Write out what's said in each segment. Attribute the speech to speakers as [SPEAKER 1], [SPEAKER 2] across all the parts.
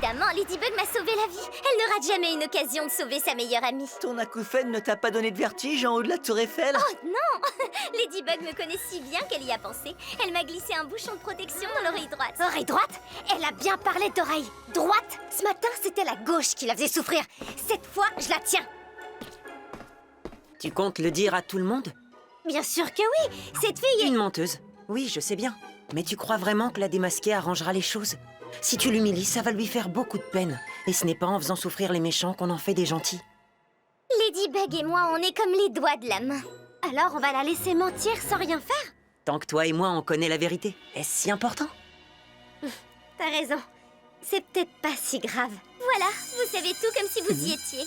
[SPEAKER 1] Évidemment, Ladybug m'a sauvé la vie. Elle ne rate jamais une occasion de sauver sa meilleure amie.
[SPEAKER 2] Ton acouphène ne t'a pas donné de vertige en haut de la tour Eiffel?
[SPEAKER 1] Oh non! Ladybug me connaît si bien qu'elle y a pensé. Elle m'a glissé un bouchon de protection dans l'oreille droite. Oreille droite? Elle a bien parlé d'oreille droite. Ce matin, c'était la gauche qui la faisait souffrir. Cette fois, je la tiens.
[SPEAKER 3] Tu comptes le dire à tout le monde?
[SPEAKER 1] Bien sûr que oui. Cette fille est...
[SPEAKER 3] Une menteuse. Oui, je sais bien. Mais tu crois vraiment que la démasquée arrangera les choses? Si tu l'humilies, ça va lui faire beaucoup de peine. Et ce n'est pas en faisant souffrir les méchants qu'on en fait des gentils.
[SPEAKER 1] Ladybug et moi, on est comme les doigts de la main. Alors, on va la laisser mentir sans rien faire?
[SPEAKER 3] Tant que toi et moi, on connaît la vérité. Est-ce si important?
[SPEAKER 1] T'as raison. C'est peut-être pas si grave. Voilà, vous savez tout comme si vous y étiez.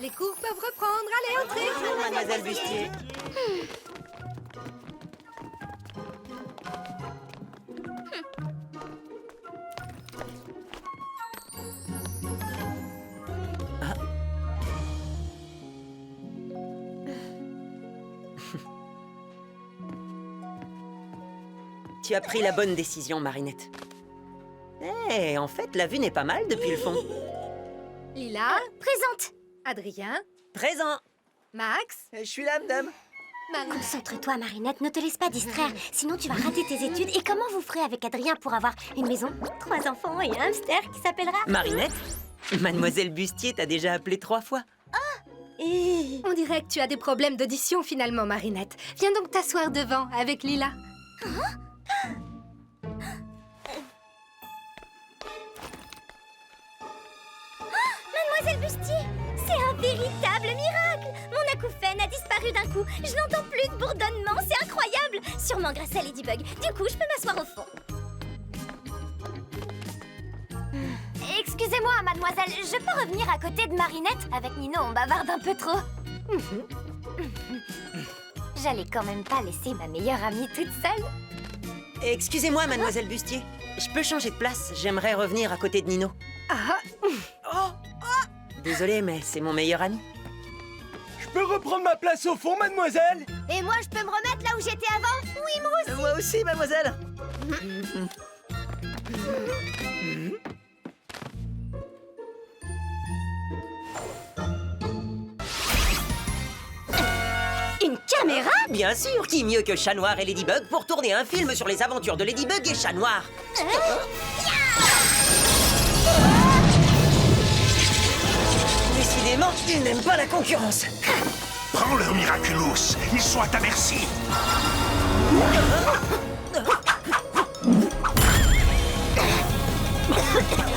[SPEAKER 4] Les cours peuvent reprendre. Allez, entrez.
[SPEAKER 3] Bonjour, mademoiselle Bustier. Tu as pris la bonne décision, Marinette. Eh, en fait, la vue n'est pas mal depuis le fond.
[SPEAKER 4] Lila,
[SPEAKER 1] Présente.
[SPEAKER 4] Adrien,
[SPEAKER 3] Présent.
[SPEAKER 4] Max,
[SPEAKER 2] Je suis là, madame.
[SPEAKER 4] Marie.
[SPEAKER 1] Concentre-toi, Marinette, ne te laisse pas distraire. Sinon, tu vas rater tes études. Et comment vous ferez avec Adrien pour avoir une maison, 3 enfants et un hamster qui s'appellera...
[SPEAKER 3] Marinette, mademoiselle Bustier t'a déjà appelé 3 fois.
[SPEAKER 4] On dirait que tu as des problèmes d'audition finalement, Marinette. Viens donc t'asseoir devant avec Lila.
[SPEAKER 1] Mademoiselle Bustier, c'est un véritable miracle. Mon acouphène a disparu d'un coup. Je n'entends plus de bourdonnement, c'est incroyable. Sûrement grâce à Ladybug. Du coup, je peux m'asseoir au fond. Excusez-moi, mademoiselle, je peux revenir à côté de Marinette? Avec Nino, on bavarde un peu trop. J'allais quand même pas laisser ma meilleure amie toute seule.
[SPEAKER 3] Excusez-moi, mademoiselle Bustier. Je peux changer de place. J'aimerais revenir à côté de Nino.
[SPEAKER 4] Ah,
[SPEAKER 3] Désolé, mais c'est mon meilleur ami.
[SPEAKER 5] Je peux reprendre ma place au fond, mademoiselle?
[SPEAKER 1] Et moi, je peux me remettre là où j'étais avant? Oui, moi aussi.
[SPEAKER 2] Moi aussi, mademoiselle.
[SPEAKER 1] Une caméra?
[SPEAKER 3] Bien sûr, qui mieux que Chat Noir et Ladybug pour tourner un film sur les aventures de Ladybug et Chat Noir? Décidément, ils n'aiment pas la concurrence.
[SPEAKER 6] Prends-leur Miraculous, ils sont à ta merci.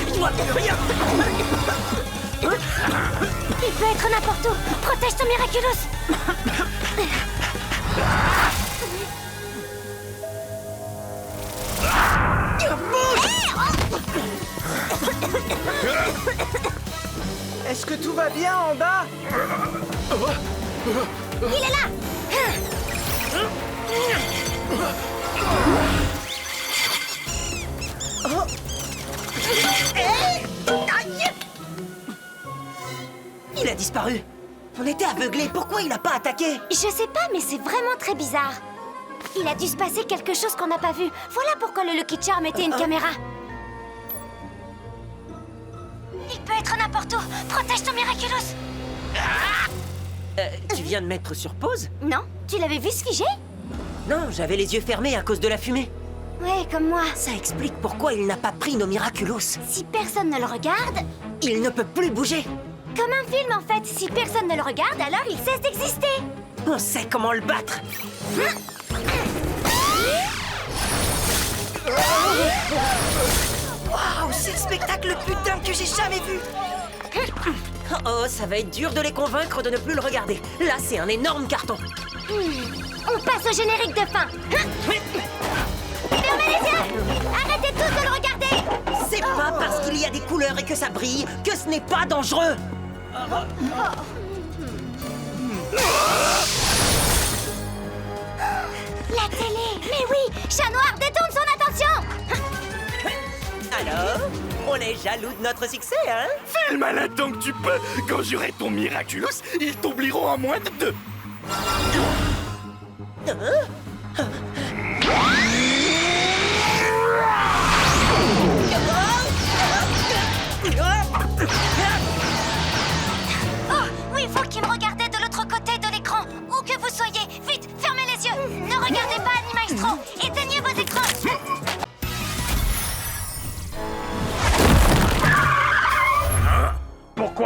[SPEAKER 3] Je vois plus rien.
[SPEAKER 1] Il peut être n'importe où. Protège ton Miraculous.
[SPEAKER 2] Est-ce que tout va bien en bas?
[SPEAKER 1] Il est là.
[SPEAKER 3] Il a disparu. On était aveuglés. Pourquoi il n'a pas attaqué?
[SPEAKER 1] Je sais pas, mais c'est vraiment très bizarre. Il a dû se passer quelque chose qu'on n'a pas vu. Voilà pourquoi le Lucky Charm était une caméra. Il peut être n'importe où. Protège ton Miraculous.
[SPEAKER 3] Tu viens de mettre sur pause?
[SPEAKER 1] Non? Tu l'avais vu se figer?
[SPEAKER 3] Non, j'avais les yeux fermés à cause de la fumée.
[SPEAKER 1] Ouais, comme moi.
[SPEAKER 3] Ça explique pourquoi il n'a pas pris nos Miraculous.
[SPEAKER 1] Si personne ne le regarde...
[SPEAKER 3] Il ne peut plus bouger.
[SPEAKER 1] Comme un film, en fait. Si personne ne le regarde, alors il cesse d'exister.
[SPEAKER 3] On sait comment le battre. Waouh, c'est le spectacle le plus dingue que j'ai jamais vu. Oh, ça va être dur de les convaincre de ne plus le regarder. Là, c'est un énorme carton.
[SPEAKER 1] On passe au générique de fin. Fermez les yeux! Arrêtez tous de le regarder!
[SPEAKER 3] C'est pas parce qu'il y a des couleurs et que ça brille que ce n'est pas dangereux.
[SPEAKER 1] La télé! Mais oui! Chat Noir détourne son attention!
[SPEAKER 3] Alors, on est jaloux de notre succès, hein?
[SPEAKER 6] Fais le malin tant que tu peux. Quand j'aurai ton Miraculous, ils t'oublieront en moins de 2.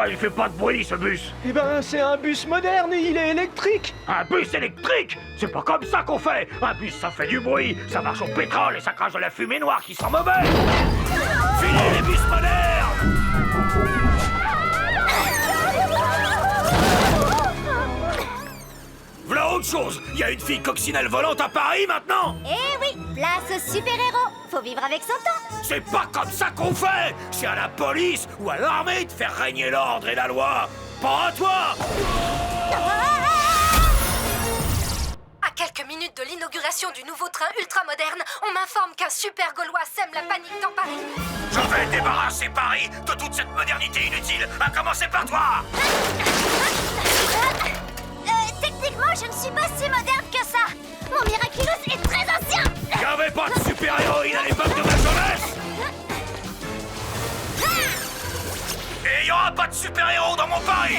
[SPEAKER 7] Pourquoi il fait pas de bruit, ce bus?
[SPEAKER 5] Eh ben, c'est un bus moderne et il est électrique.
[SPEAKER 7] Un bus électrique? C'est pas comme ça qu'on fait. Un bus, ça fait du bruit, ça marche au pétrole et ça crache de la fumée noire qui sent mauvais. Fini les bus modernes! V'là autre chose. Il y a une fille coccinelle volante à Paris maintenant.
[SPEAKER 1] Eh oui, place au super-héros. Faut vivre avec son temps.
[SPEAKER 7] C'est pas comme ça qu'on fait. C'est à la police ou à l'armée de faire régner l'ordre et la loi. Pas à toi.
[SPEAKER 4] À quelques minutes de l'inauguration du nouveau train ultra-moderne, on m'informe qu'un super Gaulois sème la panique dans Paris.
[SPEAKER 7] Je vais débarrasser Paris de toute cette modernité inutile, à commencer par toi.
[SPEAKER 1] Techniquement, je ne suis pas si moderne que ça. Mon Miraculous est très ancien.
[SPEAKER 7] Il avait pas de super-héroïne à l'époque de ma jeunesse. Et il y aura pas de super-héros dans mon Paris.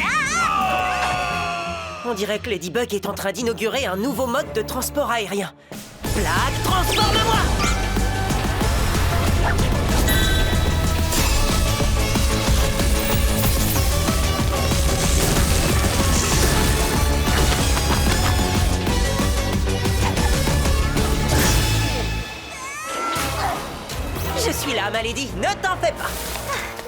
[SPEAKER 3] On dirait que Ladybug est en train d'inaugurer un nouveau mode de transport aérien. Blague, transforme-moi! Je suis là, ma lady, ne t'en fais pas.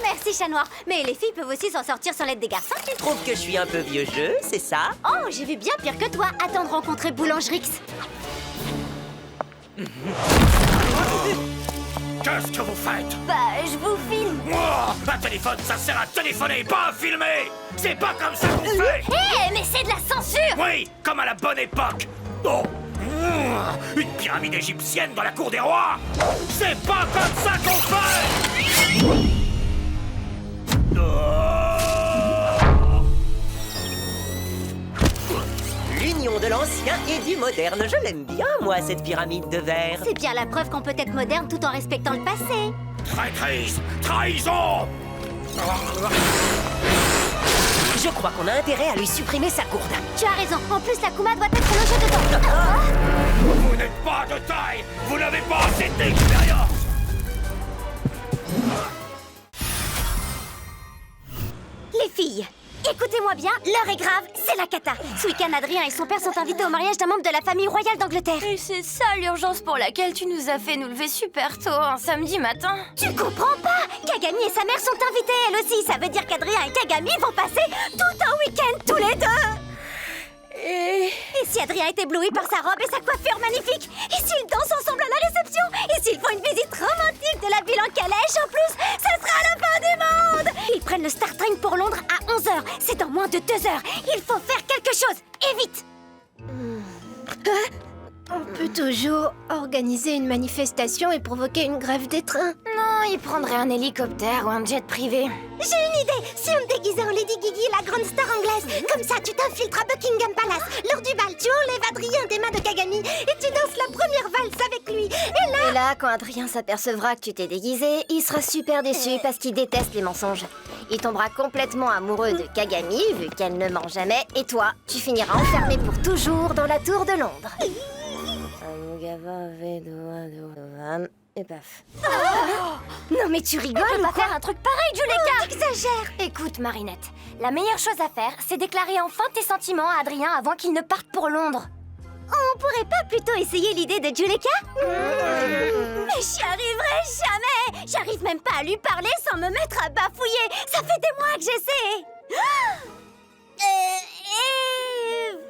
[SPEAKER 1] Merci, chat noir. Mais les filles peuvent aussi s'en sortir sans l'aide des garçons.
[SPEAKER 3] Tu trouves que je suis un peu vieux jeu, c'est ça?
[SPEAKER 1] Oh, j'ai vu bien pire que toi. Attends de rencontrer Boulangerix.
[SPEAKER 7] Qu'est-ce que vous faites?
[SPEAKER 1] Bah, je vous filme.
[SPEAKER 7] Moi, un téléphone, ça sert à téléphoner, pas à filmer. C'est pas comme ça qu'on fait.
[SPEAKER 1] Hé, mais c'est de la censure.
[SPEAKER 7] Oui, comme à la bonne époque. Oh, une pyramide égyptienne dans la cour des rois. C'est pas comme ça qu'on fait.
[SPEAKER 3] L'union de l'ancien et du moderne, je l'aime bien, moi, cette pyramide de verre.
[SPEAKER 1] C'est bien la preuve qu'on peut être moderne tout en respectant le passé.
[SPEAKER 7] Traîtrise, trahison.
[SPEAKER 3] Je crois qu'on a intérêt à lui supprimer sa gourde.
[SPEAKER 1] Tu as raison. En plus, l'Akuma doit être logée dedans.
[SPEAKER 7] Vous n'êtes pas de taille. Vous n'avez pas assez d'expérience.
[SPEAKER 1] Les filles, écoutez-moi bien, l'heure est grave, c'est la cata. Ce week-end, Adrien et son père sont invités au mariage d'un membre de la famille royale d'Angleterre.
[SPEAKER 8] Et c'est ça l'urgence pour laquelle tu nous as fait nous lever super tôt un samedi matin.
[SPEAKER 1] Tu comprends pas? Kagami et sa mère sont invités, elle aussi. Ça veut dire qu'Adrien et Kagami vont passer tout un week-end tous les deux. Et si Adrien est ébloui par sa robe et sa coiffure magnifique? Et s'ils dansent ensemble à la réception? Et s'ils font une visite romantique de la ville en calèche en plus? Ça sera la fin du monde! Ils prennent le Star Train pour Londres à 11h. C'est dans moins de 2 heures. Il faut faire quelque chose. Et vite!
[SPEAKER 4] On peut toujours organiser une manifestation et provoquer une grève des trains.
[SPEAKER 8] Non, il prendrait un hélicoptère ou un jet privé.
[SPEAKER 1] J'ai une idée! Si on me déguisait en Lady Gigi, la grande star anglaise, comme ça tu t'infiltres à Buckingham Palace, lors du bal, tu enlèves Adrien des mains de Kagami et tu danses la première valse avec lui. Et là...
[SPEAKER 8] Quand Adrien s'apercevra que tu t'es déguisé, il sera super déçu parce qu'il déteste les mensonges. Il tombera complètement amoureux de Kagami, vu qu'elle ne ment jamais, et toi, tu finiras enfermé pour toujours dans la tour de Londres. Et paf.
[SPEAKER 1] Non mais tu rigoles
[SPEAKER 8] On
[SPEAKER 1] ou
[SPEAKER 8] va
[SPEAKER 1] quoi?
[SPEAKER 8] faire un truc pareil, Juleka!
[SPEAKER 1] T'exagères!
[SPEAKER 8] Écoute, Marinette, la meilleure chose à faire, c'est déclarer enfin tes sentiments à Adrien avant qu'il ne parte pour Londres.
[SPEAKER 1] On pourrait pas plutôt essayer l'idée de Juleka? Mais j'y arriverai jamais! J'arrive même pas à lui parler sans me mettre à bafouiller! Ça fait des mois que j'essaie!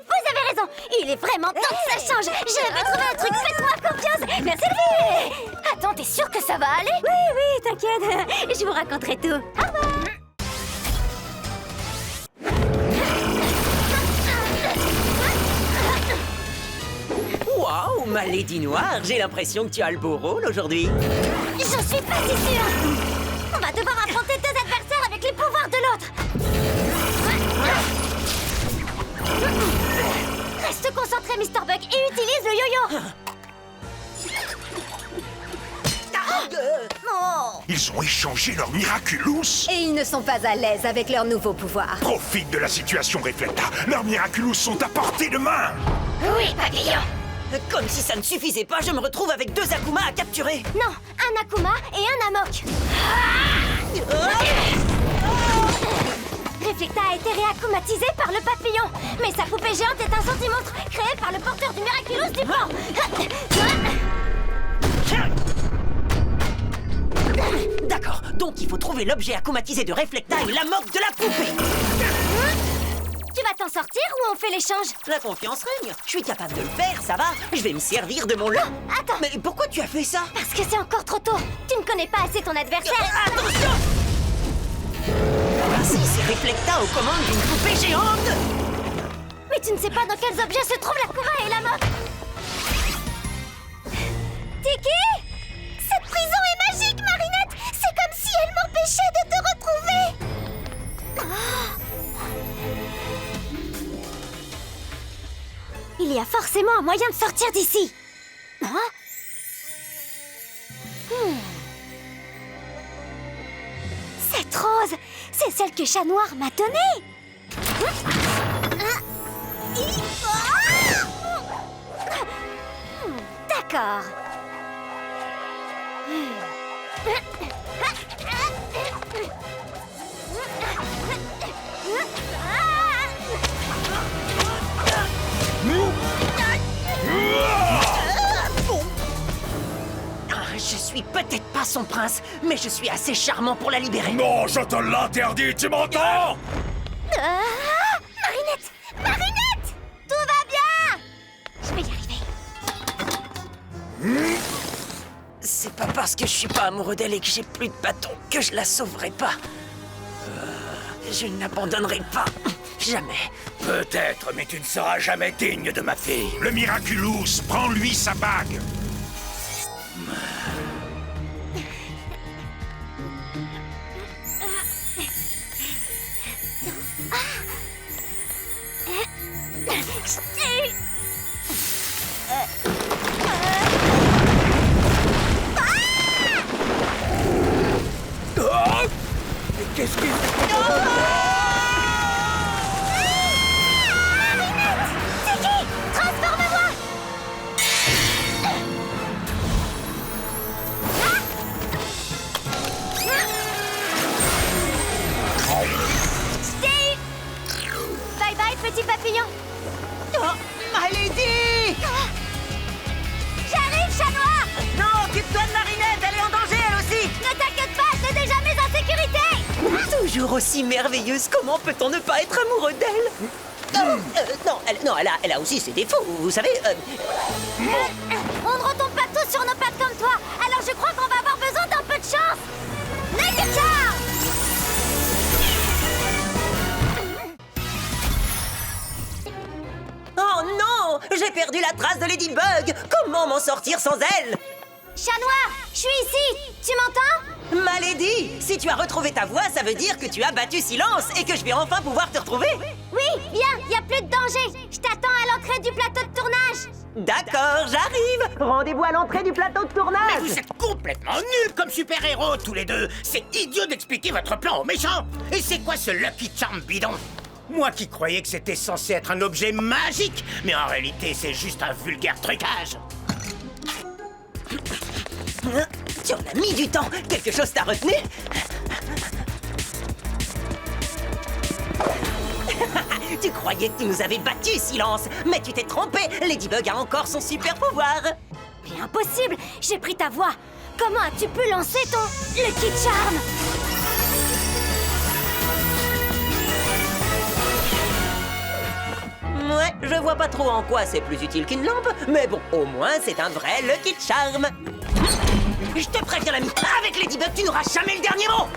[SPEAKER 1] Vous avez raison! Il est vraiment temps que ça change! Je vais trouver un truc, faites-moi confiance! Merci les filles!
[SPEAKER 8] Attends, t'es sûre que ça va aller?
[SPEAKER 1] Oui, t'inquiète! Je vous raconterai tout! Au revoir!
[SPEAKER 3] Waouh, ma lady noire, j'ai l'impression que tu as le beau rôle aujourd'hui.
[SPEAKER 1] J'en suis pas si sûre! On va devoir affronter 2 adversaires avec les pouvoirs de l'autre! Reste concentré, Mr. Buck, et utilise le yo-yo! Oh.
[SPEAKER 6] Ils ont échangé leur Miraculous.
[SPEAKER 4] Et ils ne sont pas à l'aise avec leur nouveau pouvoir.
[SPEAKER 6] Profite de la situation, Reflecta. Leurs Miraculous sont à portée de main.
[SPEAKER 1] Oui, papillon!
[SPEAKER 3] Comme si ça ne suffisait pas, je me retrouve avec 2 Akuma à capturer.
[SPEAKER 1] Non, un Akuma et un Amok! Reflecta a été réakumatisé par le papillon. Mais sa poupée géante est un sentimonstre créé par le porteur du Miraculous du vent.
[SPEAKER 3] D'accord, donc il faut trouver l'objet akumatisé de Reflecta et la moque de la poupée.
[SPEAKER 1] Tu vas t'en sortir ou on fait l'échange?
[SPEAKER 3] La confiance règne. Je suis capable de le faire, ça va. Je vais me servir de mon lot.
[SPEAKER 1] Attends.
[SPEAKER 3] Mais pourquoi tu as fait ça?
[SPEAKER 1] Parce que c'est encore trop tôt. Tu ne connais pas assez ton adversaire.
[SPEAKER 3] Attention! Ainsi, c'est Reflecta aux commandes d'une poupée géante.
[SPEAKER 1] Mais tu ne sais pas dans quels objets se trouvent la Kura et la moque. Tiki? Cette prison est magique, Marinette. C'est comme si elle m'empêchait de te retrouver. Il y a forcément un moyen de sortir d'ici. Hein? Cette rose, c'est celle que Chat Noir m'a donnée. D'accord.
[SPEAKER 3] Je suis peut-être pas son prince, mais je suis assez charmant pour la libérer.
[SPEAKER 6] Non, je te l'interdis, tu m'entends?
[SPEAKER 1] Marinette! Marinette! Tout va bien! Je vais y arriver.
[SPEAKER 3] C'est pas parce que je suis pas amoureux d'elle et que j'ai plus de bâton que je la sauverai pas. Je ne l'abandonnerai pas. Jamais.
[SPEAKER 6] Peut-être, mais tu ne seras jamais digne de ma fille. Le Miraculous, prends-lui sa bague.
[SPEAKER 5] Qu'est-ce qui...
[SPEAKER 1] Tiki! Transforme-moi! Steve! Bye bye, petit papillon!
[SPEAKER 3] Oh, my lady!
[SPEAKER 1] J'arrive, Chat Noir!
[SPEAKER 3] Non, occupe-toi de Marinette, elle est en danger elle aussi!
[SPEAKER 1] Ne t'inquiète pas, je l'ai déjà mise en sécurité!
[SPEAKER 3] Toujours aussi merveilleuse, comment peut-on ne pas être amoureux d'elle? Non, elle a aussi ses défauts, vous savez.
[SPEAKER 1] On ne retombe pas tous sur nos pattes comme toi, alors je crois qu'on va avoir besoin d'un peu de chance! Naked Charm!
[SPEAKER 3] Oh non! J'ai perdu la trace de Ladybug! Comment m'en sortir sans elle?
[SPEAKER 1] Chat Noir, je suis ici! Tu m'entends?
[SPEAKER 3] Ma lady, si tu as retrouvé ta voix, ça veut dire que tu as battu Silence et que je vais enfin pouvoir te retrouver.
[SPEAKER 1] Oui, viens, y a plus de danger! Je t'attends à l'entrée du plateau de tournage!
[SPEAKER 3] D'accord, j'arrive. Rendez-vous à l'entrée du plateau de tournage.
[SPEAKER 7] Mais vous êtes complètement nuls comme super-héros, tous les deux. C'est idiot d'expliquer votre plan aux méchants. Et c'est quoi ce Lucky Charm bidon? Moi qui croyais que c'était censé être un objet magique, mais en réalité, c'est juste un vulgaire trucage.
[SPEAKER 3] Tu en as mis du temps. Quelque chose t'a retenu? Tu croyais que tu nous avais battus, Silence, mais tu t'es trompé. Ladybug a encore son super pouvoir.
[SPEAKER 1] Mais impossible! J'ai pris ta voix! Comment as-tu pu lancer ton Lucky Charm?
[SPEAKER 3] Ouais, je vois pas trop en quoi c'est plus utile qu'une lampe, mais bon, au moins c'est un vrai Lucky Charm. Je te préviens, l'ami, avec Ladybug, tu n'auras jamais le dernier mot.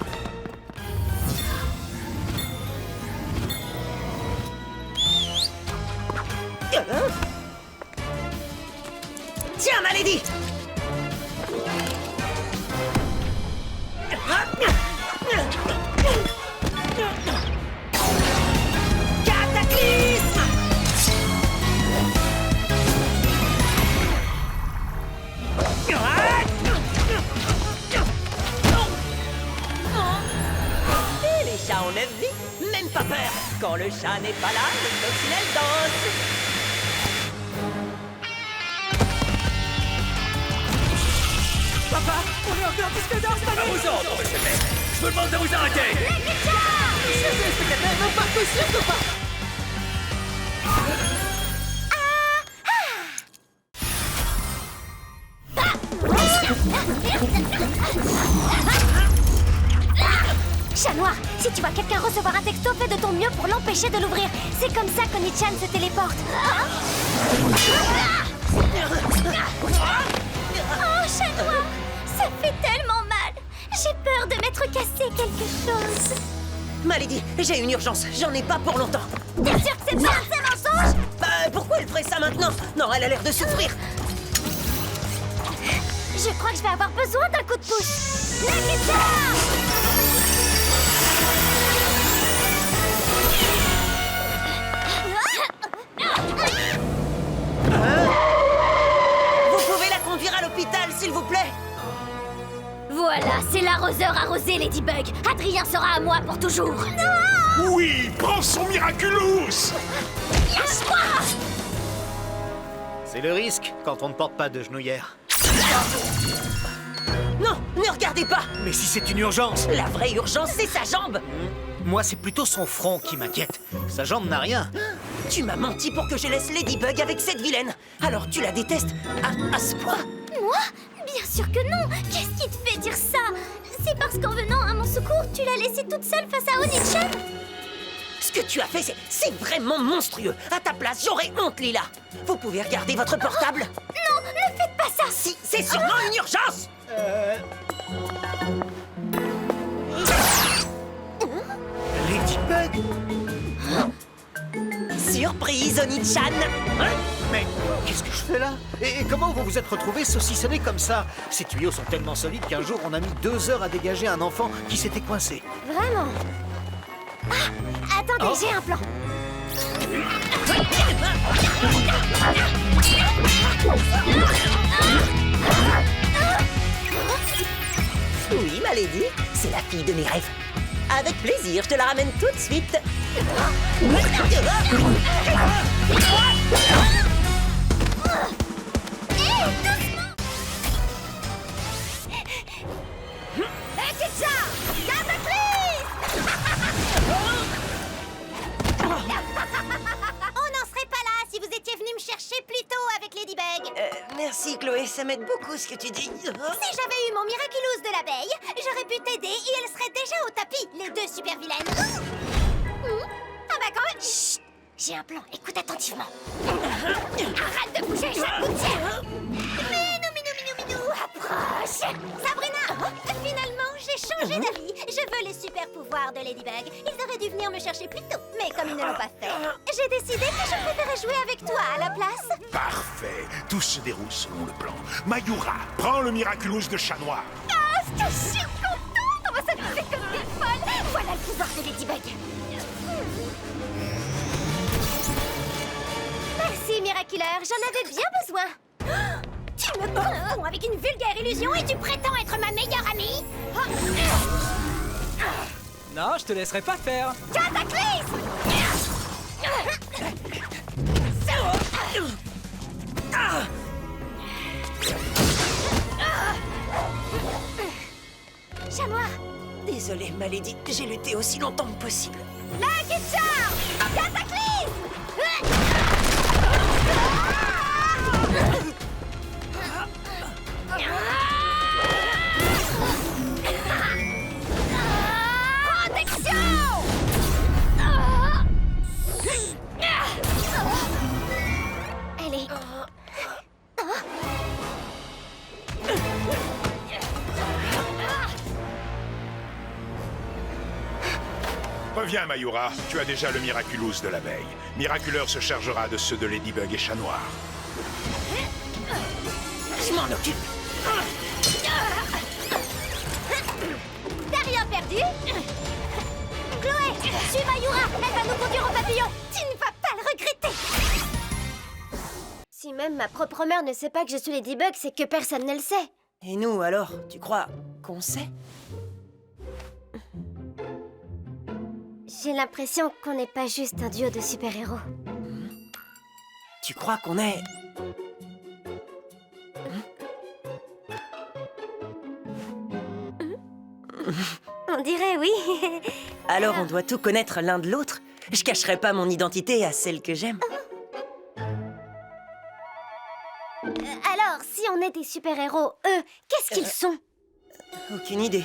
[SPEAKER 3] Tiens, ma lady. Cataclysme. Et les chats ont 9 vies, même pas peur. Quand le chat n'est pas là, le coccinelle danse.
[SPEAKER 5] Papa, on est encore disque d'or,
[SPEAKER 6] À vos ordres, monsieur le maire. Je vous demande de vous arrêter.
[SPEAKER 1] Lucky Charm! Chat noir, si tu vois quelqu'un recevoir un texto, fais de ton mieux pour l'empêcher de l'ouvrir. C'est comme ça qu'Oni-chan se téléporte. Oh, chat noir, ça fait tellement mal. J'ai peur de m'être cassé quelque chose.
[SPEAKER 3] Malady, j'ai une urgence, j'en ai pas pour longtemps.
[SPEAKER 1] T'es sûr que c'est pas un mensonge?
[SPEAKER 3] Pourquoi elle ferait ça maintenant? Non, elle a l'air de souffrir.
[SPEAKER 1] Je crois que je vais avoir besoin d'un coup de pouce. La guitare!
[SPEAKER 3] Vous pouvez la conduire à l'hôpital, s'il vous plaît?
[SPEAKER 1] Voilà, c'est l'arroseur arrosé, Ladybug. Adrien sera à moi pour toujours.
[SPEAKER 6] Oui, prends son Miraculous!
[SPEAKER 1] Lâche-moi!
[SPEAKER 9] C'est le risque quand on ne porte pas de genouillère.
[SPEAKER 3] Non, ne regardez pas!
[SPEAKER 9] Mais si c'est une urgence!
[SPEAKER 3] La vraie urgence, c'est sa jambe!
[SPEAKER 9] Moi, c'est plutôt son front qui m'inquiète. Sa jambe n'a rien.
[SPEAKER 3] Tu m'as menti pour que je laisse Ladybug avec cette vilaine. Alors tu la détestes à ce point?
[SPEAKER 1] Moi? Bien sûr que non. Qu'est-ce qui te fait dire ça? C'est parce qu'en venant à mon secours, tu l'as laissée toute seule face à Oni-chan?
[SPEAKER 3] Ce que tu as fait, c'est vraiment monstrueux. À ta place, j'aurais honte, Lila. Vous pouvez regarder votre portable?
[SPEAKER 1] Non, ne faites pas ça.
[SPEAKER 3] Si, c'est sûrement une urgence!
[SPEAKER 9] Ladybug?
[SPEAKER 3] Surprise, Oni-chan!
[SPEAKER 9] Mais qu'est-ce que je fais là? Et comment vous vous êtes retrouvés saucissonnés comme ça? Ces tuyaux sont tellement solides qu'un jour on a mis 2 heures à dégager un enfant qui s'était coincé.
[SPEAKER 1] Vraiment? Ah, attendez, j'ai un plan.
[SPEAKER 3] Oui, ma lady, c'est la fille de mes rêves. Avec plaisir, je te la ramène tout de suite.
[SPEAKER 1] On n'en serait pas là si vous étiez venu me chercher plus tôt avec Ladybug.
[SPEAKER 3] Merci, Chloé, ça m'aide beaucoup ce que tu dis.
[SPEAKER 1] Si j'avais eu mon Miraculous de l'abeille, j'aurais pu t'aider et elle serait déjà au tapis, les deux super vilaines. Ah bah quand même... Chut. J'ai un plan, écoute attentivement. Arrête de bouger, j'écoute. Minou, approche. Sabrina, finalement, j'ai changé d'avis. Je veux les super pouvoirs de Ladybug. Ils auraient dû venir me chercher plus tôt, mais comme ils ne l'ont pas fait, j'ai décidé que je préférais jouer avec toi à la place.
[SPEAKER 6] Parfait, tout se déroule selon le plan. Mayura, prends le Miraculous de Chat Noir.
[SPEAKER 1] Ah, je suis contente. On va s'amuser comme des folles. Voilà le pouvoir de Ladybug. Merci, Miraculeur, j'en avais bien besoin. Tu me confonds avec une vulgaire illusion et tu prétends être ma meilleure amie?
[SPEAKER 2] Non, je te laisserai pas faire.
[SPEAKER 1] Cataclysme! Chat noir!
[SPEAKER 3] Désolée, ma lady, j'ai lutté aussi longtemps que possible.
[SPEAKER 1] Lucky Charm! Cataclysme! Protection! Allez.
[SPEAKER 6] Reviens, Mayura, tu as déjà le Miraculous de l'abeille. Miraculeur se chargera de ceux de Ladybug et Chat Noir.
[SPEAKER 3] Je m'en occupe.
[SPEAKER 1] T'as rien perdu? Chloé, suis Mayura, elle va nous conduire au papillon. Tu ne vas pas le regretter. Si même ma propre mère ne sait pas que je suis Ladybug, c'est que personne ne le sait.
[SPEAKER 3] Et nous, alors, tu crois qu'on sait?
[SPEAKER 1] J'ai l'impression qu'on n'est pas juste un duo de super-héros.
[SPEAKER 3] Tu crois qu'on est...
[SPEAKER 1] On dirait, oui.
[SPEAKER 3] Alors on doit tout connaître l'un de l'autre. Je cacherai pas mon identité à celle que j'aime.
[SPEAKER 1] Alors, si on est des super-héros, eux, qu'est-ce qu'ils sont?
[SPEAKER 3] Aucune idée.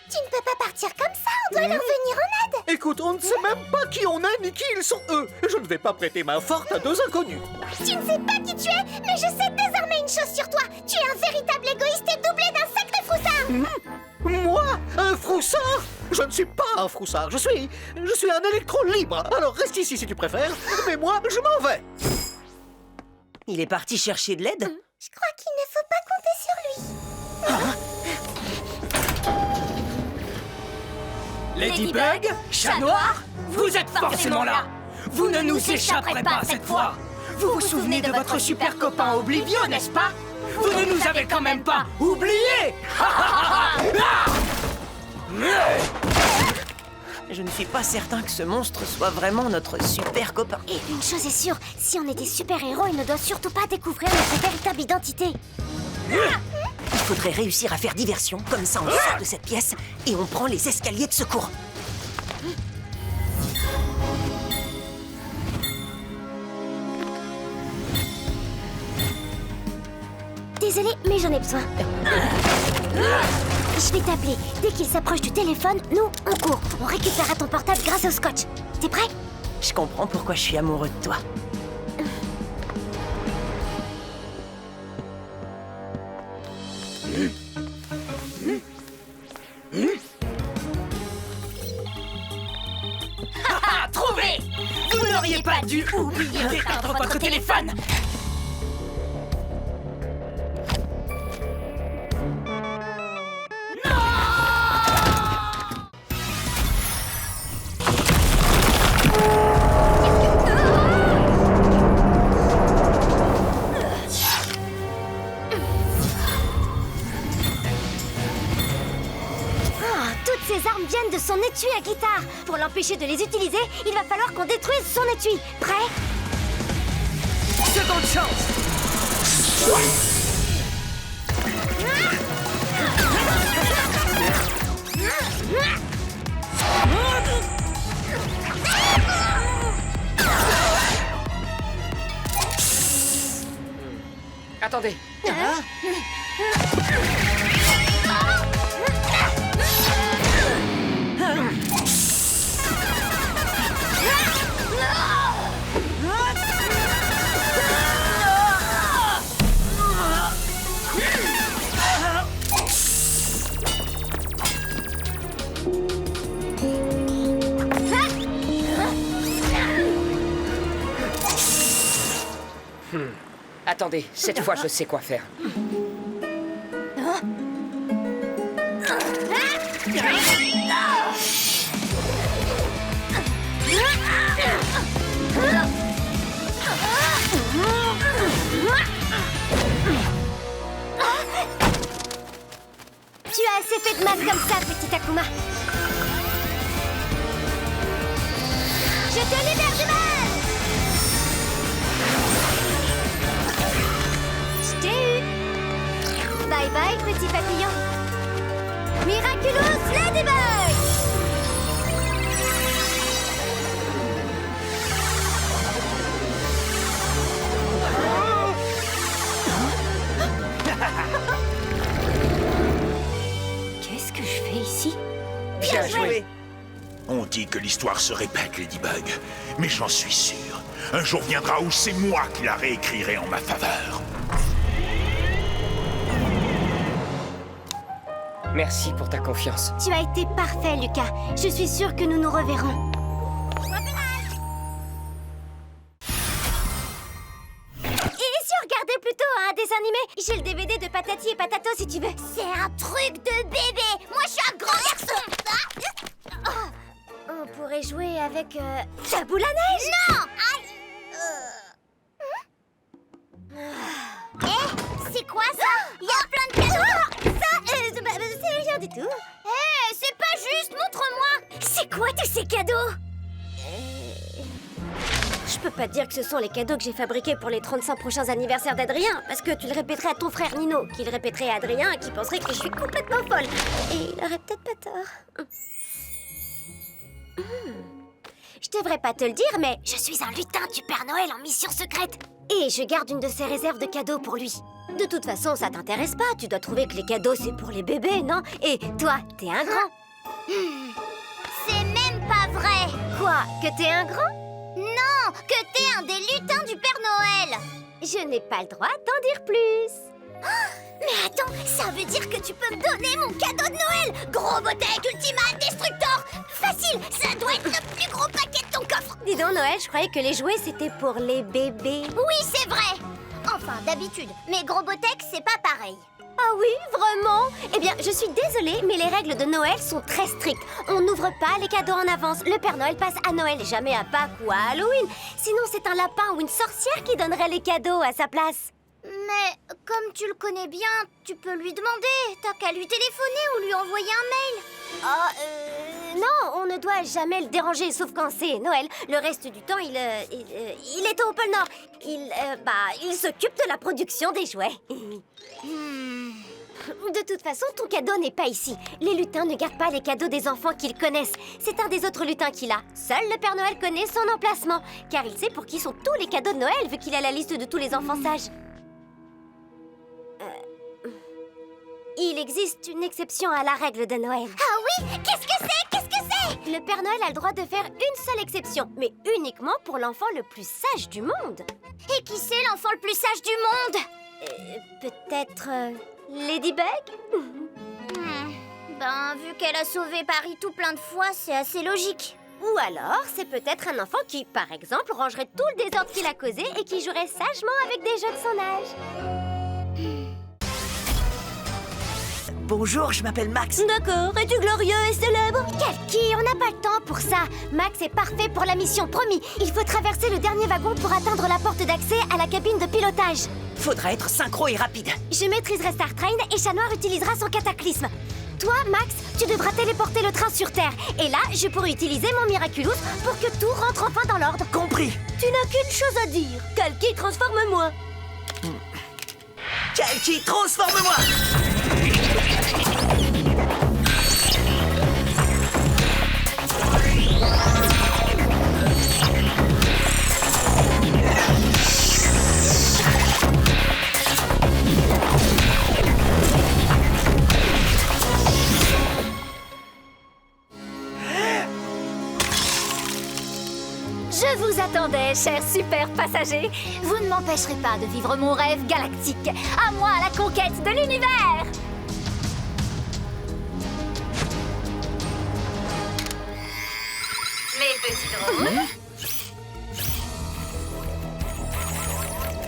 [SPEAKER 1] Tu ne peux pas partir comme ça, on doit leur venir en aide.
[SPEAKER 9] Écoute, on ne sait même pas qui on est ni qui ils sont eux. Je ne vais pas prêter main forte à deux inconnus.
[SPEAKER 1] Tu ne sais pas qui tu es, mais je sais désormais une chose sur toi. Tu es un véritable égoïste et doublé d'un sac de froussard.
[SPEAKER 9] Moi, un froussard? Je ne suis pas un froussard. Je suis un électron libre. Alors reste ici si tu préfères. Mais moi, je m'en vais.
[SPEAKER 3] Il est parti chercher de l'aide?
[SPEAKER 1] Je crois qu'il ne faut pas compter sur lui.
[SPEAKER 2] Ladybug, Chat Noir, vous êtes forcément là. Vous ne nous échapperez pas cette fois. Vous vous souvenez de votre super copain Oblivion, n'est-ce pas? Vous ne nous avez quand même pas oubliés.
[SPEAKER 3] Je ne suis pas certain que ce monstre soit vraiment notre super copain.
[SPEAKER 1] Et une chose est sûre, si on est des super-héros, il ne doit surtout pas découvrir notre véritable identité.
[SPEAKER 3] Il faudrait réussir à faire diversion, comme ça on sort de cette pièce et on prend les escaliers de secours.
[SPEAKER 1] Désolée, mais j'en ai besoin. Je vais t'appeler. Dès qu'il s'approche du téléphone, nous, on court. On récupérera ton portable grâce au scotch. T'es prêt?
[SPEAKER 3] Je comprends pourquoi je suis amoureux de toi.
[SPEAKER 2] Trouvé! Vous n'auriez pas dû oublier d'éteindre votre téléphone.
[SPEAKER 1] Ces armes viennent de son étui à guitare. Pour l'empêcher de les utiliser, il va falloir qu'on détruise son étui. Prêt?
[SPEAKER 2] Seconde chance.
[SPEAKER 10] Attendez. Attendez, cette fois je sais quoi faire.
[SPEAKER 1] Tu as assez fait de mal comme ça, petit Akuma. Je te libère du mal. Je t'ai eu. Bye bye, petit papillon. Miraculous Ladybug. Qu'est-ce que je fais ici?
[SPEAKER 10] Bien joué.
[SPEAKER 6] On dit que l'histoire se répète, Ladybug. Mais j'en suis sûr. Un jour viendra où c'est moi qui la réécrirai en ma faveur.
[SPEAKER 10] Merci pour ta confiance.
[SPEAKER 1] Tu as été parfait, Lucas. Je suis sûre que nous nous reverrons. Et si on regardait plutôt un dessin animé? J'ai le DVD de Patati et Patato si tu veux. C'est un truc de bébé. Moi, je suis un grand garçon. On pourrait jouer avec la boule à neige. Non. C'est quoi ça? Il y a plein de cadeaux. Ça, c'est rien du tout. C'est pas juste, montre-moi. C'est quoi tous ces cadeaux? Je peux pas te dire que ce sont les cadeaux que j'ai fabriqués pour les 35 prochains anniversaires d'Adrien, parce que tu le répéterais à ton frère Nino, qui le répéterait à Adrien et qui penserait que je suis complètement folle. Et il aurait peut-être pas tort. Je devrais pas te le dire, mais je suis un lutin du Père Noël en mission secrète. Et je garde une de ses réserves de cadeaux pour lui. De toute façon, ça t'intéresse pas. Tu dois trouver que les cadeaux, c'est pour les bébés, non? Et toi, t'es un grand.
[SPEAKER 11] C'est même pas vrai!
[SPEAKER 1] Quoi? Que t'es un grand?
[SPEAKER 11] Non, que t'es un des lutins du Père Noël!
[SPEAKER 1] Je n'ai pas le droit d'en dire plus.
[SPEAKER 11] Mais attends, ça veut dire que tu peux me donner mon cadeau de Noël! Gros Botec Ultimate Destructor! Facile, ça doit être le plus gros paquet de ton coffre!
[SPEAKER 1] Dis donc, Noël, je croyais que les jouets, c'était pour les bébés.
[SPEAKER 11] Oui, c'est vrai! Enfin, d'habitude, mais Gros Botec, c'est pas pareil.
[SPEAKER 1] Ah oui, vraiment? Eh bien, je suis désolée, mais les règles de Noël sont très strictes. On n'ouvre pas les cadeaux en avance. Le Père Noël passe à Noël, jamais à Pâques ou à Halloween. Sinon, c'est un lapin ou une sorcière qui donnerait les cadeaux à sa place.
[SPEAKER 11] Mais comme tu le connais bien, tu peux lui demander. T'as qu'à lui téléphoner ou lui envoyer un mail.
[SPEAKER 1] Non, on ne doit jamais le déranger, sauf quand c'est Noël. Le reste du temps, il est au pôle Nord. Il s'occupe de la production des jouets. De toute façon, ton cadeau n'est pas ici. Les lutins ne gardent pas les cadeaux des enfants qu'ils connaissent. C'est un des autres lutins qui l'a. Seul le Père Noël connaît son emplacement, car il sait pour qui sont tous les cadeaux de Noël, vu qu'il a la liste de tous les enfants sages. Il existe une exception à la règle de Noël.
[SPEAKER 11] Ah oui? Qu'est-ce que c'est? Qu'est-ce que c'est?
[SPEAKER 1] Le Père Noël a le droit de faire une seule exception, mais uniquement pour l'enfant le plus sage du monde.
[SPEAKER 11] Et qui c'est l'enfant le plus sage du monde?
[SPEAKER 1] Peut-être Ladybug?
[SPEAKER 11] Ben, vu qu'elle a sauvé Paris tout plein de fois, c'est assez logique.
[SPEAKER 1] Ou alors, c'est peut-être un enfant qui, par exemple, rangerait tout le désordre qu'il a causé et qui jouerait sagement avec des jeux de son âge.
[SPEAKER 2] Bonjour, je m'appelle Max.
[SPEAKER 1] D'accord, es-tu glorieux et célèbre? Kalki, on n'a pas le temps pour ça. Max est parfait pour la mission, promis. Il faut traverser le dernier wagon pour atteindre la porte d'accès à la cabine de pilotage.
[SPEAKER 3] Faudra être synchro et rapide.
[SPEAKER 1] Je maîtriserai Star Train et Chat Noir utilisera son cataclysme. Toi, Max, tu devras téléporter le train sur Terre. Et là, je pourrai utiliser mon Miraculous pour que tout rentre enfin dans l'ordre.
[SPEAKER 2] Compris.
[SPEAKER 1] Tu n'as qu'une chose à dire. Kalki, transforme-moi.
[SPEAKER 2] Kalki, transforme-moi.
[SPEAKER 1] Je vous attendais, chers super passagers. Vous ne m'empêcherez pas de vivre mon rêve galactique. À moi la conquête de l'univers.
[SPEAKER 4] Mes petits drôles.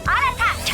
[SPEAKER 1] À l'attaque!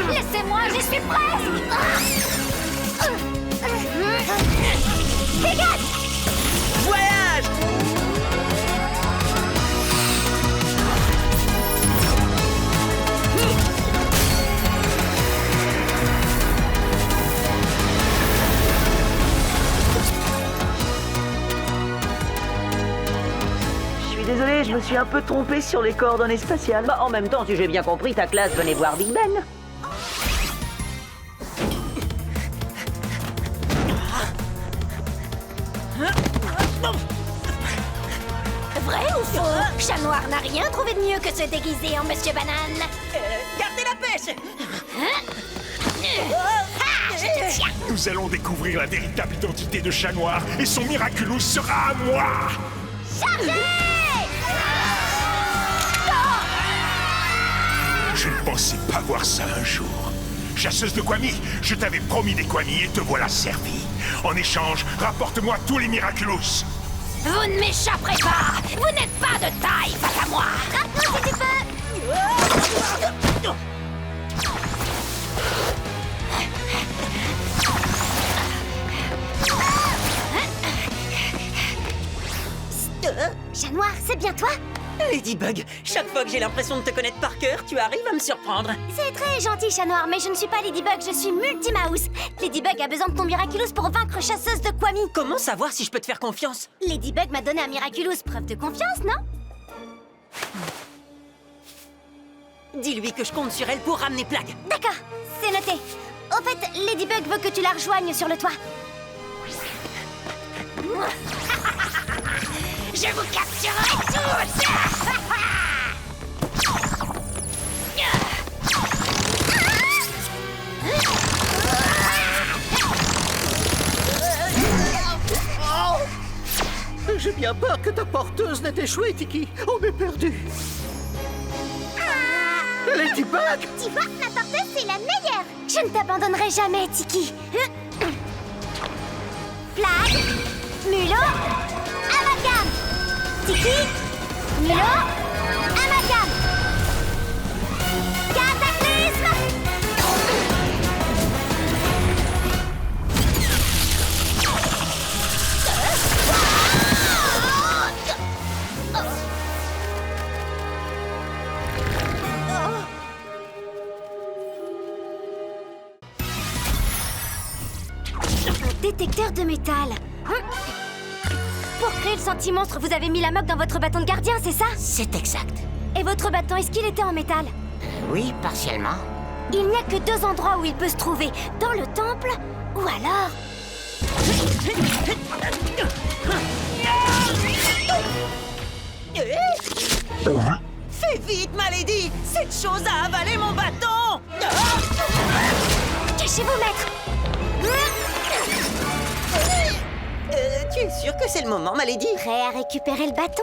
[SPEAKER 11] Laissez-moi, j'y suis presque.
[SPEAKER 1] Dégage!
[SPEAKER 2] Voyage! Je suis désolé, je me suis un peu trompé sur les coordonnées spatiales.
[SPEAKER 3] Bah, en même temps, si j'ai bien compris, ta classe venait voir Big Ben.
[SPEAKER 11] Noir n'a rien trouvé de mieux que se déguiser en Monsieur Banane.
[SPEAKER 3] Gardez la pêche!
[SPEAKER 11] Je te tiens.
[SPEAKER 6] Nous allons découvrir la véritable identité de Chat Noir et son Miraculous sera à moi.
[SPEAKER 11] Chargez!
[SPEAKER 6] Je ne pensais pas voir ça un jour. Chasseuse de Kwami, je t'avais promis des Kwami et te voilà servi. En échange, rapporte-moi tous les Miraculous.
[SPEAKER 11] Vous ne m'échapperez pas. Vous n'êtes pas de taille face à moi. Rapproche si tu peux.
[SPEAKER 1] Chat Noir, c'est bien toi?
[SPEAKER 3] Ladybug, chaque fois que j'ai l'impression de te connaître par cœur, tu arrives à me surprendre.
[SPEAKER 1] C'est très gentil, Chat Noir, mais je ne suis pas Ladybug, je suis Multimouse. Ladybug a besoin de ton Miraculous pour vaincre Chasseuse de Kwami.
[SPEAKER 3] Comment savoir si je peux te faire confiance?
[SPEAKER 1] Ladybug m'a donné un Miraculous, preuve de confiance, non?
[SPEAKER 3] Dis-lui que je compte sur elle pour ramener Plague.
[SPEAKER 1] D'accord, c'est noté. Au fait, Ladybug veut que tu la rejoignes sur le toit.
[SPEAKER 11] Je vous capturerai tous.
[SPEAKER 9] J'ai bien peur que ta porteuse n'ait échoué, Tiki. On est perdu. Ladybug!
[SPEAKER 1] Tu vois, ma porteuse, c'est la meilleure. Je ne t'abandonnerai jamais, Tiki. Plague, Mulot, Amalgame. Tiki, Mulot, Amalgame. Cataclysme. Détecteur de métal. Pour créer le Sentimonstre, vous avez mis la moque dans votre bâton de gardien, c'est ça?
[SPEAKER 7] C'est exact.
[SPEAKER 1] Et votre bâton, est-ce qu'il était en métal?
[SPEAKER 7] Oui, partiellement.
[SPEAKER 1] Il n'y a que deux endroits où il peut se trouver. Dans le temple, ou alors...
[SPEAKER 3] Fais vite, Malady! Cette chose a avalé mon bâton!
[SPEAKER 1] Cachez-vous, maître!
[SPEAKER 3] Tu es sûr que c'est le moment, Malady?
[SPEAKER 1] Prêt à récupérer le bâton?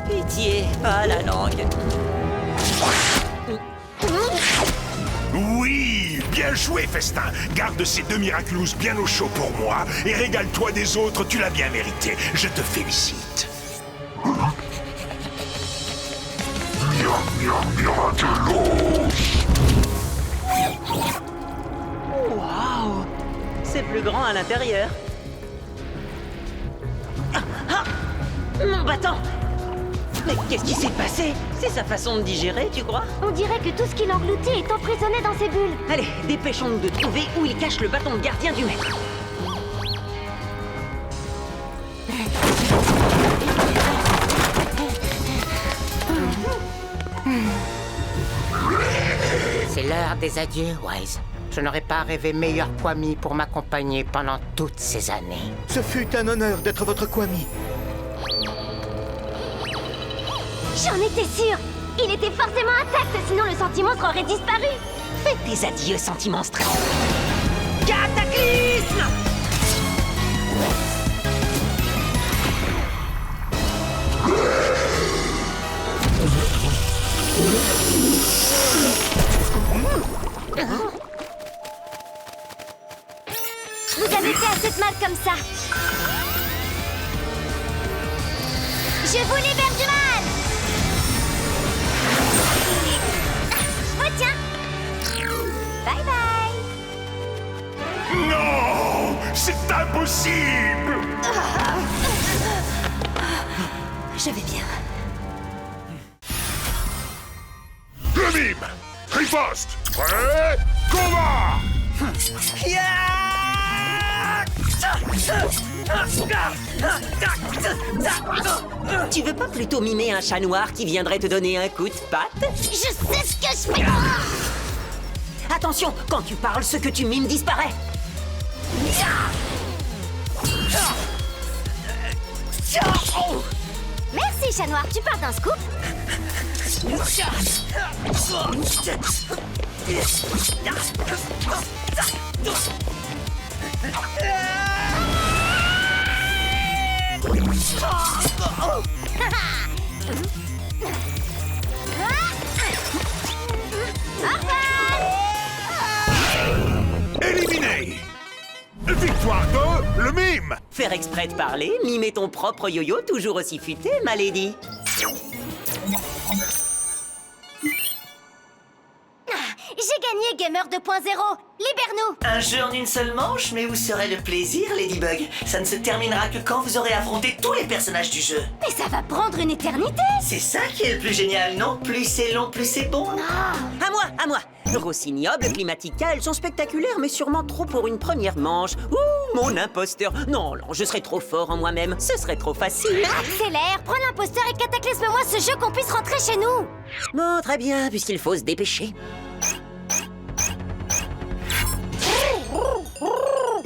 [SPEAKER 3] Pitié, pas la langue.
[SPEAKER 6] Oui, bien joué, Festin. Garde ces deux Miraculous bien au chaud pour moi et régale-toi des autres, tu l'as bien mérité. Je te félicite.
[SPEAKER 3] Waouh! C'est plus grand à l'intérieur. Mon bâton! Mais qu'est-ce qui s'est passé? C'est sa façon de digérer, tu crois?
[SPEAKER 1] On dirait que tout ce qu'il engloutit est emprisonné dans ses bulles.
[SPEAKER 3] Allez, dépêchons-nous de trouver où il cache le bâton de gardien du maître.
[SPEAKER 7] C'est l'heure des adieux, Wise. Je n'aurais pas rêvé meilleur Kwami pour m'accompagner pendant toutes ces années.
[SPEAKER 9] Ce fut un honneur d'être votre Kwami.
[SPEAKER 1] J'en étais sûre! Il était forcément intact, sinon le Sentimonstre aurait disparu!
[SPEAKER 3] Fais tes adieux, Sentimonstre! Cataclysme!
[SPEAKER 1] Vous avez fait assez de mal comme ça! Je vous libère du mal! Je vous tiens! Bye bye!
[SPEAKER 6] Non! C'est impossible!
[SPEAKER 1] Je vais bien.
[SPEAKER 6] Le mime! Riposte! Prêt? Combat!
[SPEAKER 3] Tu veux pas plutôt mimer un chat noir qui viendrait te donner un coup de patte?
[SPEAKER 1] Je sais ce que je fais!
[SPEAKER 3] Attention, quand tu parles, ce que tu mimes disparaît.
[SPEAKER 1] Merci, Vas-y, chat noir, tu parles d'un scoop?
[SPEAKER 6] Éliminé! Victoire de le mime!
[SPEAKER 3] Faire exprès de parler, mimer ton propre yo-yo toujours aussi futé, ma lady.
[SPEAKER 1] J'ai gagné Gamer 2.0. Libère-nous.
[SPEAKER 12] Un jeu en une seule manche, mais où serait le plaisir, Ladybug? Ça ne se terminera que quand vous aurez affronté tous les personnages du jeu.
[SPEAKER 1] Mais ça va prendre une éternité.
[SPEAKER 12] C'est ça qui est le plus génial, non? Plus c'est long, plus c'est bon.
[SPEAKER 3] À moi. Rossignol, Climatica, elles sont spectaculaires, mais sûrement trop pour une première manche. Ouh, mon imposteur. Non, je serais trop fort en moi-même. Ce serait trop facile.
[SPEAKER 1] Accélère, prends l'imposteur et cataclysme-moi ce jeu qu'on puisse rentrer chez nous.
[SPEAKER 3] Bon, très bien, puisqu'il faut se dépêcher.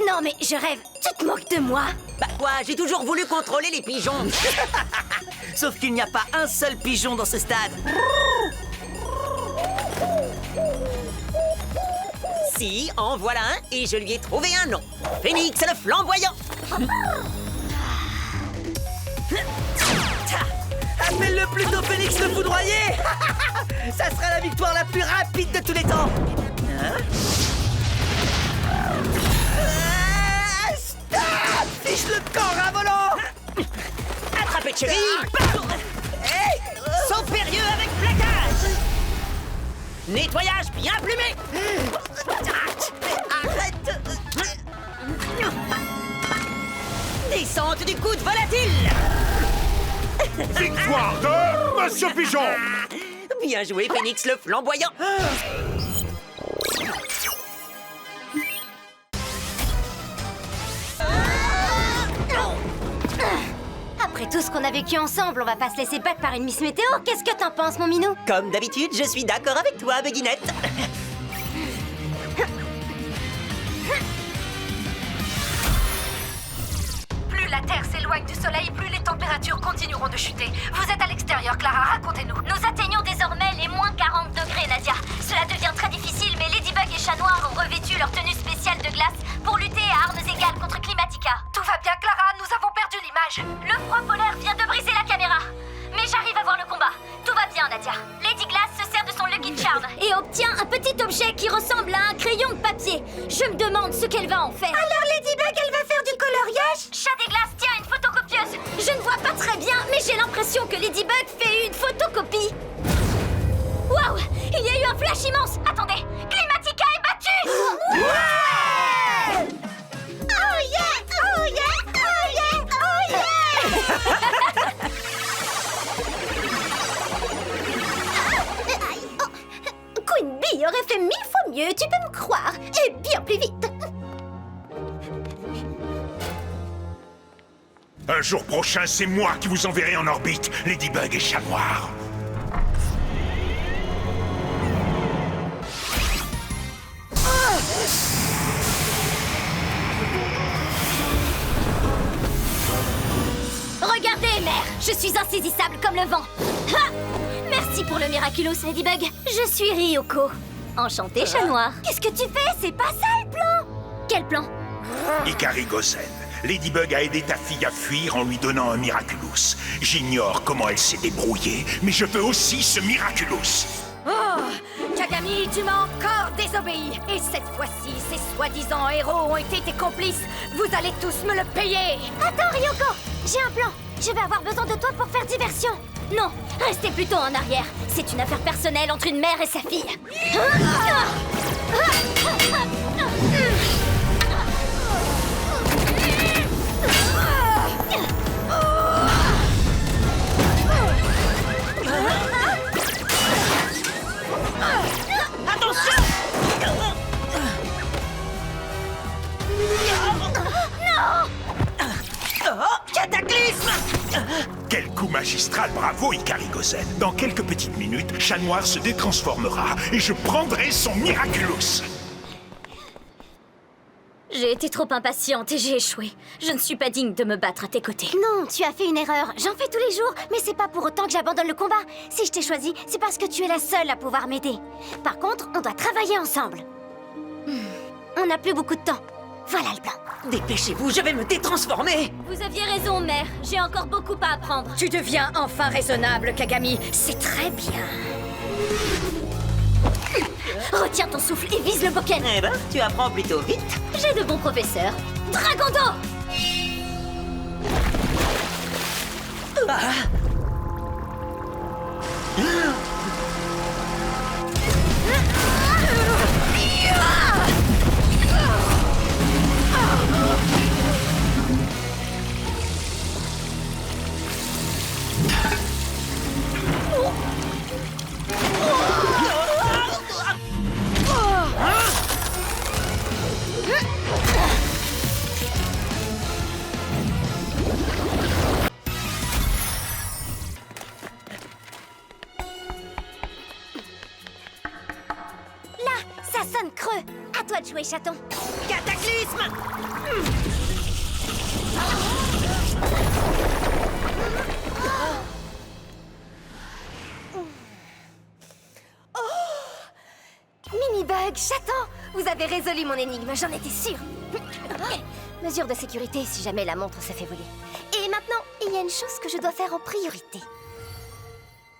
[SPEAKER 1] Non mais je rêve, tu te moques de moi?
[SPEAKER 3] Bah quoi, j'ai toujours voulu contrôler les pigeons.
[SPEAKER 12] Sauf qu'il n'y a pas un seul pigeon dans ce stade.
[SPEAKER 3] Si, en voilà un, et je lui ai trouvé un nom. Phénix le flamboyant.
[SPEAKER 12] Appelle-le plutôt Phénix le foudroyé. Ça sera la victoire la plus rapide de tous les temps. Stop! Fiche le corps à volant.
[SPEAKER 3] Attrapez Cherry. Saut périlleux avec plaquage. Nettoyage bien plumé. Arrête. Descente du coude volatile.
[SPEAKER 6] Victoire de Monsieur Pigeon!
[SPEAKER 3] Bien joué, Phénix le flamboyant.
[SPEAKER 1] Après tout ce qu'on a vécu ensemble, on va pas se laisser battre par une Miss Météo. Qu'est-ce que t'en penses, mon minou?
[SPEAKER 3] Comme d'habitude, je suis d'accord avec toi, Buginette.
[SPEAKER 4] Plus la Terre s'éloigne du Soleil, plus les températures continueront de chuter. Vous êtes à l'extérieur, Clara, racontez-nous.
[SPEAKER 1] Nous atteignons désormais les moins 40 degrés, Nadia. Cela devient très difficile, mais Ladybug et Chat Noir ont revêtu leur tenue spéciale de glace pour lutter à armes égales contre Climatica.
[SPEAKER 4] Tout va bien, Clara, nous avons perdu l'image.
[SPEAKER 1] Le froid polaire vient de briser la caméra. Mais j'arrive à voir le combat. Tout va bien, Nadia. Lady Glass se sert de son Lucky Charm et obtient un petit objet qui ressemble à un crayon de papier. Je me demande ce qu'elle va en faire. Alors Ladybug, elle va faire du coloriage? Chat des Glaces tient une photocopieuse. Je ne vois pas très bien, mais j'ai l'impression que Ladybug fait une photocopie. Waouh! Il y a eu un flash immense. Attendez, Climatica est battue. Ouais! Oh yeah! Oh yeah! Oh yeah! Oh yeah! Queen Bee aurait fait 1000 fois mieux, tu peux me croire, et bien plus vite.
[SPEAKER 6] Un jour prochain, c'est moi qui vous enverrai en orbite, Ladybug et Chat Noir.
[SPEAKER 1] Regardez, mère, je suis insaisissable comme le vent. Ha! Merci pour le miraculous, Ladybug. Je suis Ryoko. Enchantée, Chat Noir. Qu'est-ce que tu fais? C'est pas ça le plan. Quel plan?
[SPEAKER 6] Ikari Gosen, Ladybug a aidé ta fille à fuir en lui donnant un Miraculous. J'ignore comment elle s'est débrouillée, mais je veux aussi ce Miraculous.
[SPEAKER 4] Oh, Kagami, tu m'as encore désobéi. Et cette fois-ci, ces soi-disant héros ont été tes complices. Vous allez tous me le payer.
[SPEAKER 1] Attends, Ryoko, j'ai un plan. Je vais avoir besoin de toi pour faire diversion. Non, restez plutôt en arrière. C'est une affaire personnelle entre une mère et sa fille.
[SPEAKER 12] Attention!
[SPEAKER 1] Non!
[SPEAKER 12] Oh, cataclysme!
[SPEAKER 6] Quel coup magistral, bravo Ikari Gosen. Dans quelques petites minutes, Chat Noir se détransformera et je prendrai son Miraculous.
[SPEAKER 1] J'ai J'ai été trop impatiente et j'ai échoué. Je ne suis pas digne de me battre à tes côtés.
[SPEAKER 11] Non, tu as fait une erreur. J'en fais tous les jours, mais c'est pas pour autant que j'abandonne le combat. Si je t'ai choisi, c'est parce que tu es la seule à pouvoir m'aider. Par contre, on doit travailler ensemble. On n'a plus beaucoup de temps. Voilà le plan.
[SPEAKER 3] Dépêchez-vous, je vais me détransformer.
[SPEAKER 1] Vous aviez raison, mère. J'ai encore beaucoup à apprendre.
[SPEAKER 4] Tu deviens enfin raisonnable, Kagami. C'est très bien.
[SPEAKER 1] Retiens ton souffle et vise le Boken.
[SPEAKER 3] Eh ben, tu apprends plutôt vite.
[SPEAKER 1] J'ai de bons professeurs. Dragondo!
[SPEAKER 3] Ah.
[SPEAKER 11] Là, ça sonne creux. À toi de jouer, chaton.
[SPEAKER 3] Cataclysme!
[SPEAKER 8] Mini-bug, chaton! Vous avez résolu mon énigme, j'en étais sûre. Mesure de sécurité si jamais la montre se fait voler. Et maintenant, il y a une chose que je dois faire en priorité.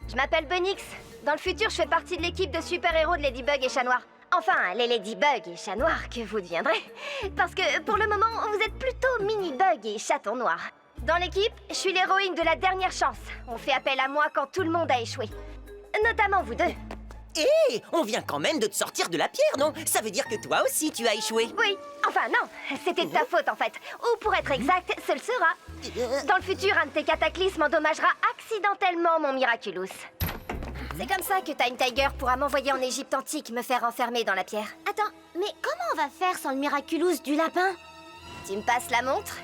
[SPEAKER 8] Je m'appelle Bunix. Dans le futur, je fais partie de l'équipe de super-héros de Ladybug et Chat Noir. Enfin, les Ladybug et Chat Noir que vous deviendrez. Parce que pour le moment, vous êtes plutôt Mini-bug et Chaton Noir. Dans l'équipe, je suis l'héroïne de la dernière chance. On fait appel à moi quand tout le monde a échoué. Notamment vous deux.
[SPEAKER 3] Hé, on vient quand même de te sortir de la pierre, non? Ça veut dire que toi aussi tu as échoué.
[SPEAKER 8] Oui, enfin non, c'était de ta faute en fait. Ou pour être exact, ce le sera. Dans le futur, un de tes cataclysmes endommagera accidentellement mon Miraculous. C'est comme ça que Time Tiger pourra m'envoyer en Égypte antique me faire enfermer dans la pierre.
[SPEAKER 11] Attends, mais comment on va faire sans le Miraculous du lapin?
[SPEAKER 8] Tu me passes la montre?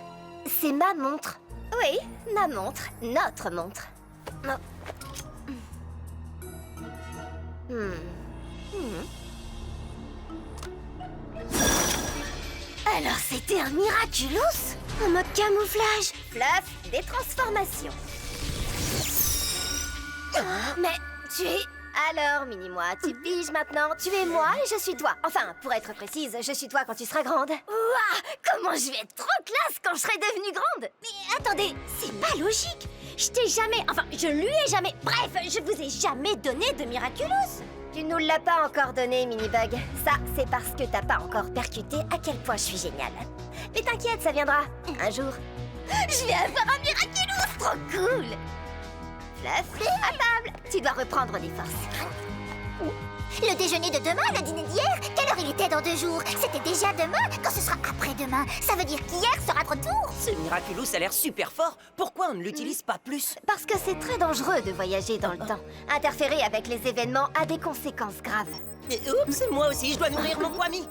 [SPEAKER 8] C'est ma montre. Oui, ma montre, notre montre. Oh.
[SPEAKER 11] Alors c'était un Miraculous? En mode camouflage?
[SPEAKER 8] Fluff, des transformations.
[SPEAKER 11] Mais tu es...
[SPEAKER 8] Alors, Mini-moi, tu piges maintenant. Tu es moi et je suis toi. Enfin, pour être précise, je suis toi quand tu seras grande.
[SPEAKER 11] Ouah, comment je vais être trop classe quand je serai devenue grande? Mais attendez, c'est pas logique. Je t'ai jamais... Enfin, je lui ai jamais... Bref, je vous ai jamais donné de Miraculous.
[SPEAKER 8] Tu nous l'as pas encore donné, Mini-bug. Ça, c'est parce que t'as pas encore percuté à quel point je suis géniale. Mais t'inquiète, ça viendra. Un jour.
[SPEAKER 11] Je vais avoir un Miraculous, trop cool.
[SPEAKER 8] Fluff, à table. Tu dois reprendre des forces.
[SPEAKER 11] Le déjeuner de demain, le dîner d'hier, quelle heure il était dans 2 jours? C'était déjà demain, quand ce sera après-demain. Ça veut dire qu'hier sera de retour.
[SPEAKER 3] Ce Miraculous a l'air super fort. Pourquoi on ne l'utilise pas plus?
[SPEAKER 8] Parce que c'est très dangereux de voyager dans le temps. Interférer avec les événements a des conséquences graves.
[SPEAKER 3] Oups, moi aussi, je dois nourrir mon Kwami.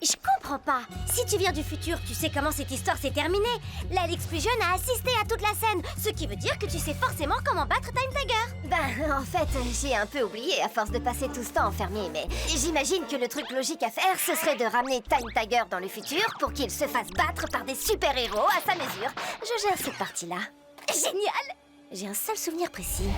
[SPEAKER 11] Je comprends pas. Si tu viens du futur, tu sais comment cette histoire s'est terminée. L'Alix plus jeune a assisté à toute la scène, ce qui veut dire que tu sais forcément comment battre Time Tiger.
[SPEAKER 8] Ben, en fait, j'ai un peu oublié à force de passer tout ce temps enfermé, mais j'imagine que le truc logique à faire, ce serait de ramener Time Tiger dans le futur pour qu'il se fasse battre par des super-héros à sa mesure. Je gère cette partie-là.
[SPEAKER 11] Génial.
[SPEAKER 8] J'ai un seul souvenir précis.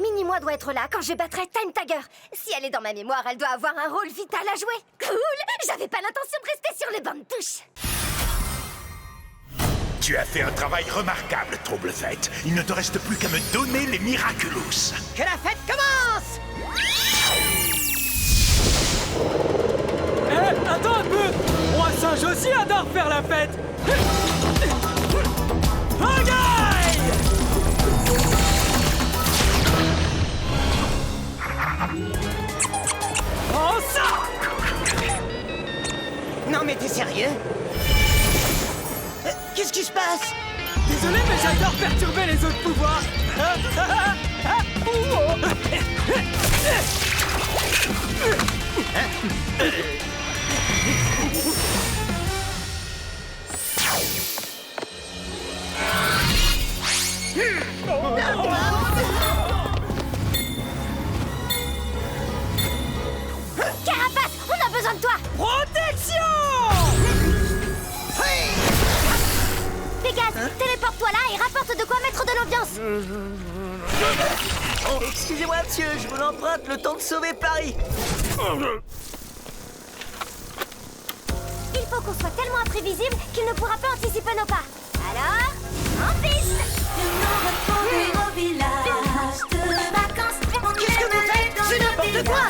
[SPEAKER 8] Mini-moi doit être là quand je battrai Time Tiger. Si elle est dans ma mémoire, elle doit avoir un rôle vital à jouer.
[SPEAKER 11] Cool. J'avais pas l'intention de rester sur le banc de touche.
[SPEAKER 6] Tu as fait un travail remarquable, Trouble-Fête. Il ne te reste plus qu'à me donner les Miraculous.
[SPEAKER 2] Que la fête commence!
[SPEAKER 5] Eh, attends un peu! Roi Singe aussi adore faire la fête! Bagaille! Oh ça!
[SPEAKER 2] Non mais t'es sérieux? Qu'est-ce qui se passe?
[SPEAKER 5] Désolé, mais j'adore perturber les autres pouvoirs!
[SPEAKER 11] Carapace, on a besoin de toi.
[SPEAKER 2] Protection!
[SPEAKER 11] Pégase, téléporte-toi là et rapporte de quoi mettre de l'ambiance.
[SPEAKER 12] Oh, excusez-moi, monsieur, je vous l'emprunte le temps de sauver Paris.
[SPEAKER 11] Il faut qu'on soit tellement imprévisible qu'il ne pourra pas anticiper nos pas. Alors, en piste!
[SPEAKER 4] Au village de vacances.
[SPEAKER 12] Qu'est-ce que vous faites? C'est n'importe quoi!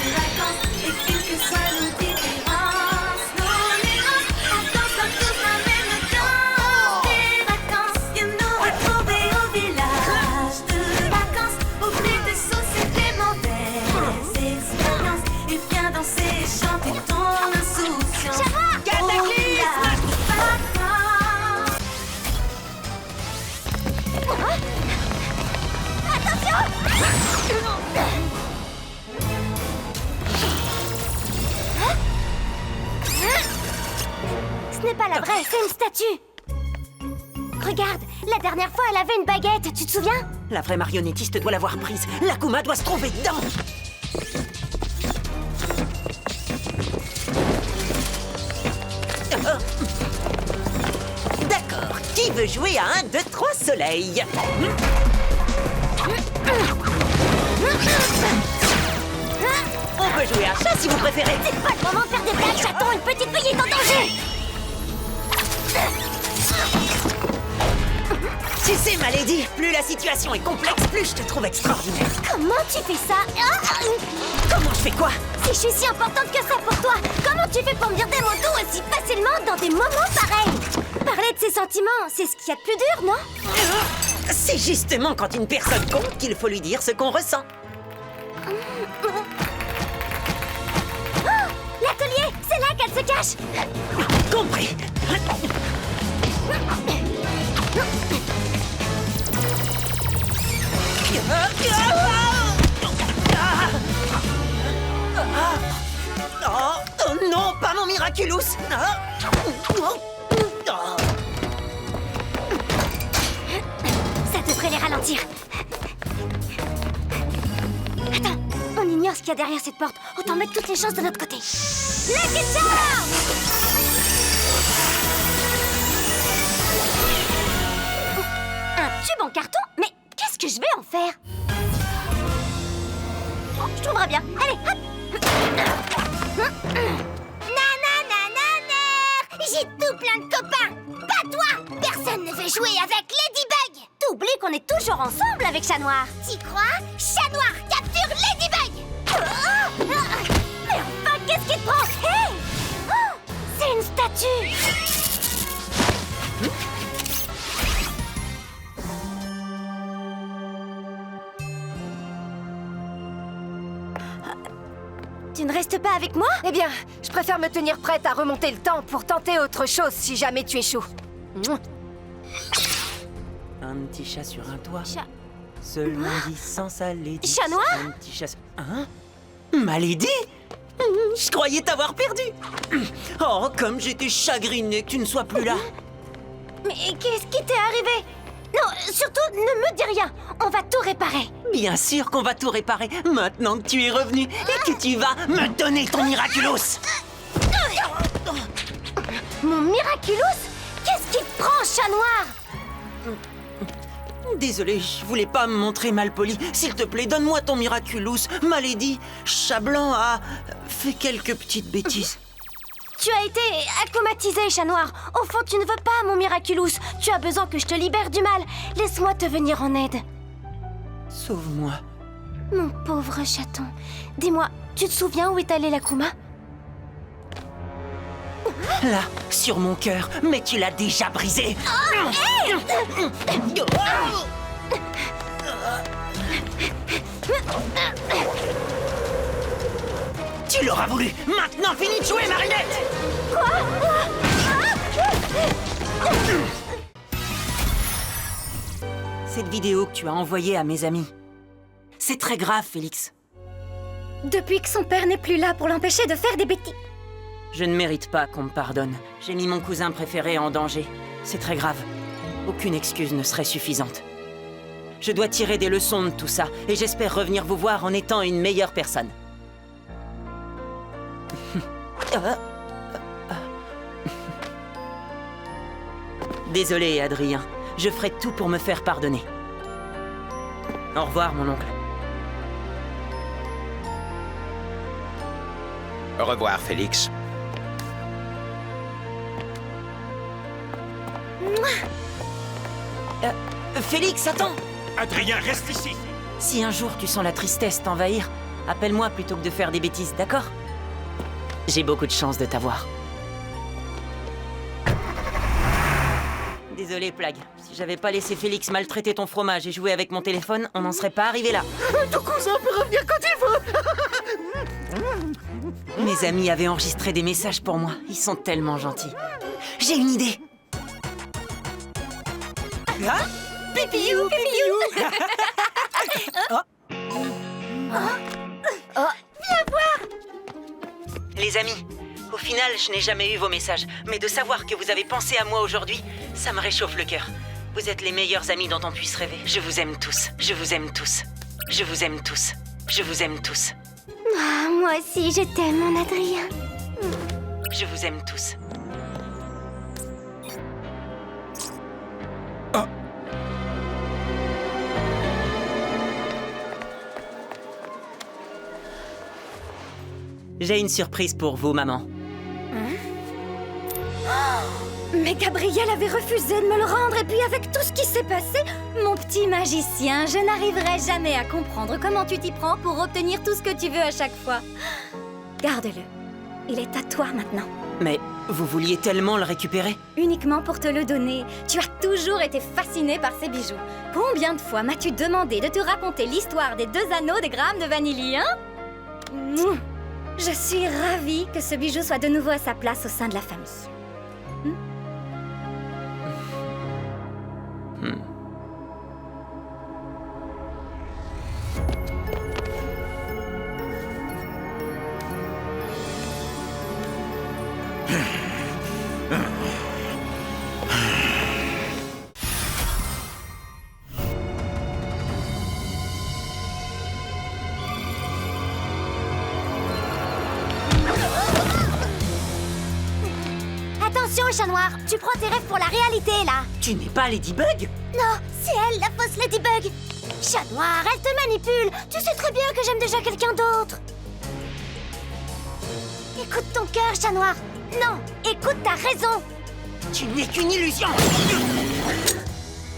[SPEAKER 4] Vacances et quelle que soit nos différences, nos nuances, on danse tous la même danse. Des vacances, viens nous retrouver au village de vacances. Oublie tes sauces et tes mauvaises expériences et viens danser et chanter ton insouciance.
[SPEAKER 2] Cataclysme!
[SPEAKER 11] Ce n'est pas la vraie, c'est une statue. Regarde, la dernière fois, elle avait une baguette, tu te souviens?
[SPEAKER 3] La vraie marionnettiste doit l'avoir prise. L'Akuma doit se trouver dedans. D'accord. Qui veut jouer à 1, 2, 3 soleils? On peut jouer à chat si vous préférez.
[SPEAKER 11] C'est pas le moment de faire des blagues, chaton, une petite fille est en danger.
[SPEAKER 3] Tu sais, ma lady, plus la situation est complexe, plus je te trouve extraordinaire.
[SPEAKER 11] Comment tu fais ça?
[SPEAKER 3] Comment je fais quoi?
[SPEAKER 11] Si je suis si importante que ça pour toi, comment tu fais pour me dire des mots doux aussi facilement dans des moments pareils? Parler de ses sentiments, c'est ce qu'il y a de plus dur, non?
[SPEAKER 3] C'est justement quand une personne compte qu'il faut lui dire ce qu'on ressent.
[SPEAKER 11] Oh, l'atelier, c'est là qu'elle se cache.
[SPEAKER 3] Compris. Oh non, pas mon Miraculous!
[SPEAKER 11] Ça devrait les ralentir. Attends, on ignore ce qu'il y a derrière cette porte. Autant mettre toutes les chances de notre côté. Lucky Charm! Un tube en carton? Mais qu'est-ce que je vais en faire? Je trouverai bien. Allez, hop! J'ai tout plein de copains! Pas toi! Personne ne veut jouer avec Ladybug! T'oublies qu'on est toujours ensemble avec Chat Noir! T'y crois? Chat Noir, capture Ladybug! Mais enfin, qu'est-ce qui te prend? Hey! Oh, c'est une statue! Tu ne restes pas avec moi?
[SPEAKER 4] Eh bien, je préfère me tenir prête à remonter le temps pour tenter autre chose si jamais tu échoues.
[SPEAKER 3] Un petit chat sur un toit.
[SPEAKER 11] Chat...
[SPEAKER 3] Seulement 10 sans sa lady.
[SPEAKER 11] Chat noir?
[SPEAKER 3] Un petit chat... Hein? Ma lady? Je croyais t'avoir perdu. Oh, comme j'étais chagriné que tu ne sois plus là.
[SPEAKER 11] Mais qu'est-ce qui t'est arrivé? Non, surtout, ne me dis rien. On va tout réparer.
[SPEAKER 3] Bien sûr qu'on va tout réparer, maintenant que tu es revenu et que tu vas me donner ton Miraculous.
[SPEAKER 11] Mon Miraculous? Qu'est-ce qui te prend, Chat Noir?
[SPEAKER 3] Désolé, je voulais pas me montrer mal poli. S'il te plaît, donne-moi ton Miraculous. Ma lady, Chat Blanc a fait quelques petites bêtises.
[SPEAKER 11] Tu as été akumatisé, Chat Noir. Au fond, tu ne veux pas mon Miraculous. Tu as besoin que je te libère du mal. Laisse-moi te venir en aide.
[SPEAKER 3] Sauve-moi.
[SPEAKER 11] Mon pauvre chaton. Dis-moi, tu te souviens où est allé l'Akuma?
[SPEAKER 3] Là, sur mon cœur, mais tu l'as déjà brisé. Tu l'auras voulu. Maintenant, finis de jouer, Marinette. Cette vidéo que tu as envoyée à mes amis, c'est très grave, Félix.
[SPEAKER 11] Depuis que son père n'est plus là pour l'empêcher de faire des bêtises.
[SPEAKER 3] Je ne mérite pas qu'on me pardonne. J'ai mis mon cousin préféré en danger. C'est très grave. Aucune excuse ne serait suffisante. Je dois tirer des leçons de tout ça, et j'espère revenir vous voir en étant une meilleure personne. Désolé, Adrien. Je ferai tout pour me faire pardonner. Au revoir, mon oncle.
[SPEAKER 7] Au revoir, Félix.
[SPEAKER 3] Félix, attends!
[SPEAKER 6] Adrien, reste ici.
[SPEAKER 3] Si un jour tu sens la tristesse t'envahir, appelle-moi plutôt que de faire des bêtises, d'accord? J'ai beaucoup de chance de t'avoir. Désolé, Plague. Si j'avais pas laissé Félix maltraiter ton fromage et jouer avec mon téléphone, on n'en serait pas arrivé là.
[SPEAKER 9] Ton cousin peut revenir quand il veut.
[SPEAKER 3] Mes amis avaient enregistré des messages pour moi. Ils sont tellement gentils. J'ai une idée. Hein? Pipiou, pipiou.
[SPEAKER 11] Viens voir!
[SPEAKER 3] Les amis, au final, je n'ai jamais eu vos messages. Mais de savoir que vous avez pensé à moi aujourd'hui, ça me réchauffe le cœur. Vous êtes les meilleurs amis dont on puisse rêver. Je vous aime tous. Je vous aime tous. Je vous aime tous. Je vous aime tous.
[SPEAKER 11] Ah, moi aussi, je t'aime, mon Adrien.
[SPEAKER 3] Je vous aime tous. J'ai une surprise pour vous, maman.
[SPEAKER 11] Mais Gabriel avait refusé de me le rendre, et puis avec tout ce qui s'est passé, mon petit magicien, je n'arriverai jamais à comprendre comment tu t'y prends pour obtenir tout ce que tu veux à chaque fois. Garde-le. Il est à toi maintenant.
[SPEAKER 3] Mais vous vouliez tellement le récupérer?
[SPEAKER 11] Uniquement pour te le donner. Tu as toujours été fasciné par ces bijoux. Combien de fois m'as-tu demandé de te raconter l'histoire des 2 anneaux des grammes de vanille, hein? Mouah. Je suis ravie que ce bijou soit de nouveau à sa place au sein de la famille. Attention, chat noir, tu prends tes rêves pour la réalité, là.
[SPEAKER 3] Tu n'es pas Ladybug?
[SPEAKER 11] Non, c'est elle, la fausse Ladybug. Chat noir, elle te manipule. Tu sais très bien que j'aime déjà quelqu'un d'autre. Écoute ton cœur, chat noir. Non, écoute ta raison.
[SPEAKER 3] Tu n'es qu'une illusion.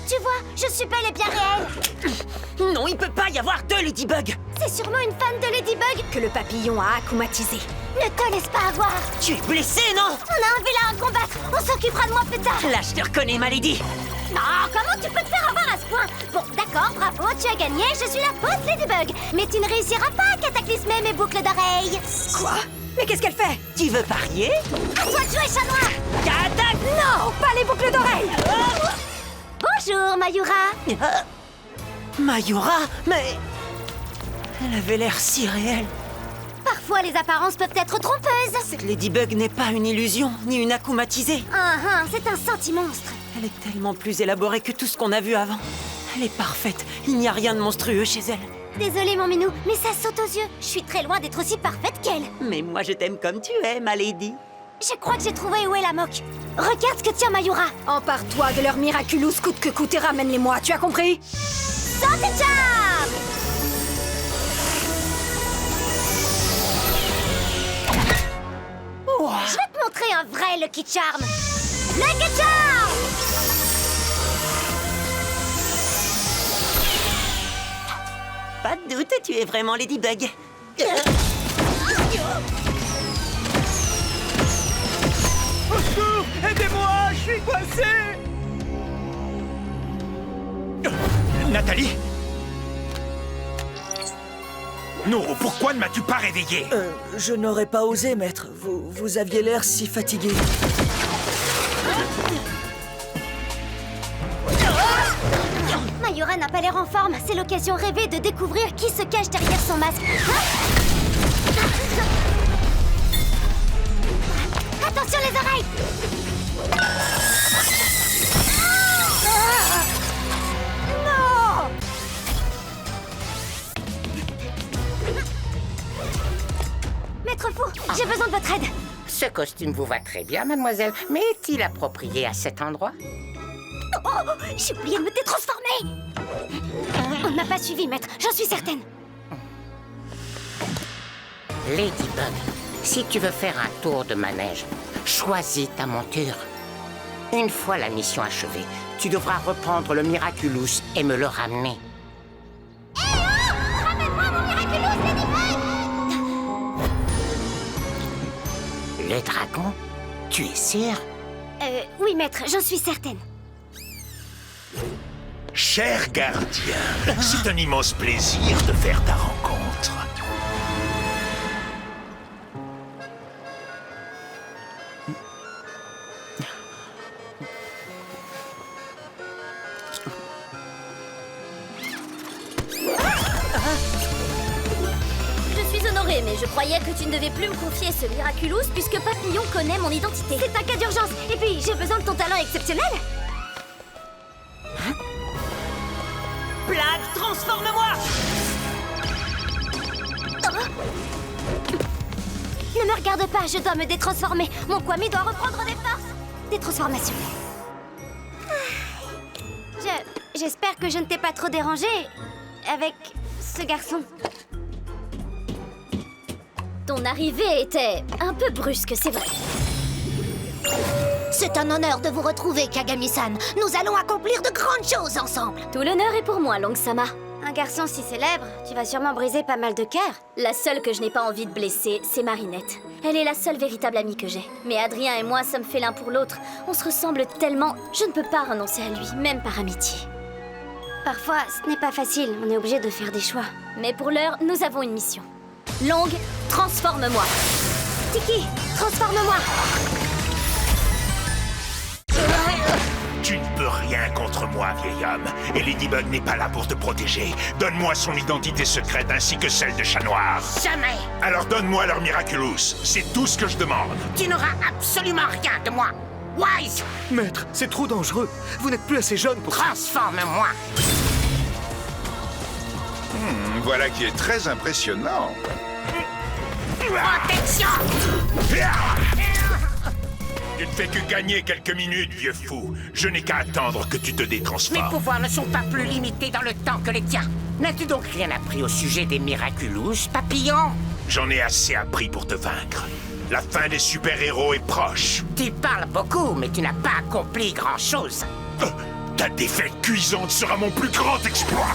[SPEAKER 11] Tu vois, je suis bel et bien réelle.
[SPEAKER 3] Non, il peut pas y avoir 2 Ladybug.
[SPEAKER 11] C'est sûrement une fan de Ladybug que le papillon a akumatisé. Ne te laisse pas avoir.
[SPEAKER 3] Tu es blessé, non?
[SPEAKER 11] On a un vilain à combattre. On s'occupera de moi plus tard.
[SPEAKER 3] Là, je te reconnais, ma lady.
[SPEAKER 11] Non, comment tu peux te faire avoir à ce point? Bon, d'accord, bravo, tu as gagné, je suis la fausse Ladybug. Mais tu ne réussiras pas à cataclysmer mes boucles d'oreilles.
[SPEAKER 3] Quoi? Mais qu'est-ce qu'elle fait? Tu veux parier?
[SPEAKER 11] À toi de jouer, chat noir.
[SPEAKER 3] Attaque!
[SPEAKER 11] Non, pas les boucles d'oreilles. Bonjour, Mayura.
[SPEAKER 3] Mayura? Mais... elle avait l'air si réelle.
[SPEAKER 11] Parfois, les apparences peuvent être trompeuses.
[SPEAKER 3] Cette Ladybug n'est pas une illusion, ni une akumatisée.
[SPEAKER 11] C'est un senti-monstre.
[SPEAKER 3] Elle est tellement plus élaborée que tout ce qu'on a vu avant. Elle est parfaite. Il n'y a rien de monstrueux chez elle.
[SPEAKER 11] Désolée, mon minou, mais ça saute aux yeux. Je suis très loin d'être aussi parfaite qu'elle.
[SPEAKER 3] Mais moi, je t'aime comme tu es, ma lady.
[SPEAKER 11] Je crois que j'ai trouvé où est la moque. Regarde ce que tient Mayura.
[SPEAKER 13] Empare-toi de leur miraculous coûte que coûte et ramène-les-moi, tu as compris?
[SPEAKER 11] Santé Charm! Je vais te montrer un vrai Lucky Charm. Lucky Charm!
[SPEAKER 3] Pas de doute, tu es vraiment Ladybug.
[SPEAKER 5] Au secours! Aidez-moi! Je suis coincé!
[SPEAKER 6] Nathalie? Non, pourquoi ne m'as-tu pas réveillé?
[SPEAKER 2] Je n'aurais pas osé, maître. Vous aviez l'air si fatigué.
[SPEAKER 11] Mayura n'a pas l'air en forme. C'est l'occasion rêvée de découvrir qui se cache derrière son masque. Attention les oreilles! Non! Maître Fou, j'ai besoin de votre aide.
[SPEAKER 7] Ce costume vous va très bien, mademoiselle, mais est-il approprié à cet endroit?
[SPEAKER 11] Oh, j'ai oublié de me détransformer. On ne m'a pas suivi, maître, j'en suis certaine.
[SPEAKER 7] Ladybug, si tu veux faire un tour de manège, choisis ta monture. Une fois la mission achevée, tu devras reprendre le Miraculous et me le ramener.
[SPEAKER 11] Eh oh! Ramène-moi mon Miraculous, Ladybug!
[SPEAKER 7] Le dragon? Tu es sûr?
[SPEAKER 11] Oui, maître, j'en suis certaine.
[SPEAKER 6] Cher gardien, c'est un immense plaisir de faire ta rencontre.
[SPEAKER 1] Je suis honorée, mais je croyais que tu ne devais plus me confier ce Miraculous puisque Papillon connaît mon identité.
[SPEAKER 11] C'est un cas d'urgence, et puis j'ai besoin de ton talent exceptionnel.
[SPEAKER 3] Blague, transforme-moi!
[SPEAKER 11] Ne me regarde pas, je dois me détransformer. Mon Kwami doit reprendre des forces. Détransformation. J'espère que je ne t'ai pas trop dérangé avec ce garçon.
[SPEAKER 1] Ton arrivée était un peu brusque, c'est vrai.
[SPEAKER 11] C'est un honneur de vous retrouver, Kagami-san. Nous allons accomplir de grandes choses ensemble.
[SPEAKER 1] Tout l'honneur est pour moi, Long-sama.
[SPEAKER 11] Un garçon si célèbre, tu vas sûrement briser pas mal de cœurs.
[SPEAKER 1] La seule que je n'ai pas envie de blesser, c'est Marinette. Elle est la seule véritable amie que j'ai. Mais Adrien et moi sommes faits l'un pour l'autre. On se ressemble tellement, je ne peux pas renoncer à lui, même par amitié.
[SPEAKER 11] Parfois, ce n'est pas facile, on est obligé de faire des choix.
[SPEAKER 1] Mais pour l'heure, nous avons une mission. Long, transforme-moi.
[SPEAKER 11] Tiki, transforme-moi.
[SPEAKER 6] Tu ne peux rien contre moi, vieil homme. Et Ladybug n'est pas là pour te protéger. Donne-moi son identité secrète ainsi que celle de Chat Noir.
[SPEAKER 7] Jamais!
[SPEAKER 6] Alors donne-moi leur Miraculous. C'est tout ce que je demande.
[SPEAKER 7] Tu n'auras absolument rien de moi! Wise!
[SPEAKER 9] Maître, c'est trop dangereux. Vous n'êtes plus assez jeune pour...
[SPEAKER 7] Transforme-moi!
[SPEAKER 6] Voilà qui est très impressionnant.
[SPEAKER 7] Protection!
[SPEAKER 6] Tu ne fais que gagner quelques minutes, vieux fou. Je n'ai qu'à attendre que tu te
[SPEAKER 7] Mes
[SPEAKER 6] détransformes.
[SPEAKER 7] pouvoirs ne sont pas plus limités dans le temps que les tiens. N'as-tu donc rien appris au sujet des Miraculous, papillon?
[SPEAKER 6] J'en ai assez appris pour te vaincre. La fin des super-héros est proche.
[SPEAKER 7] Tu parles beaucoup, mais tu n'as pas accompli grand-chose.
[SPEAKER 6] Ta défaite cuisante sera mon plus grand exploit.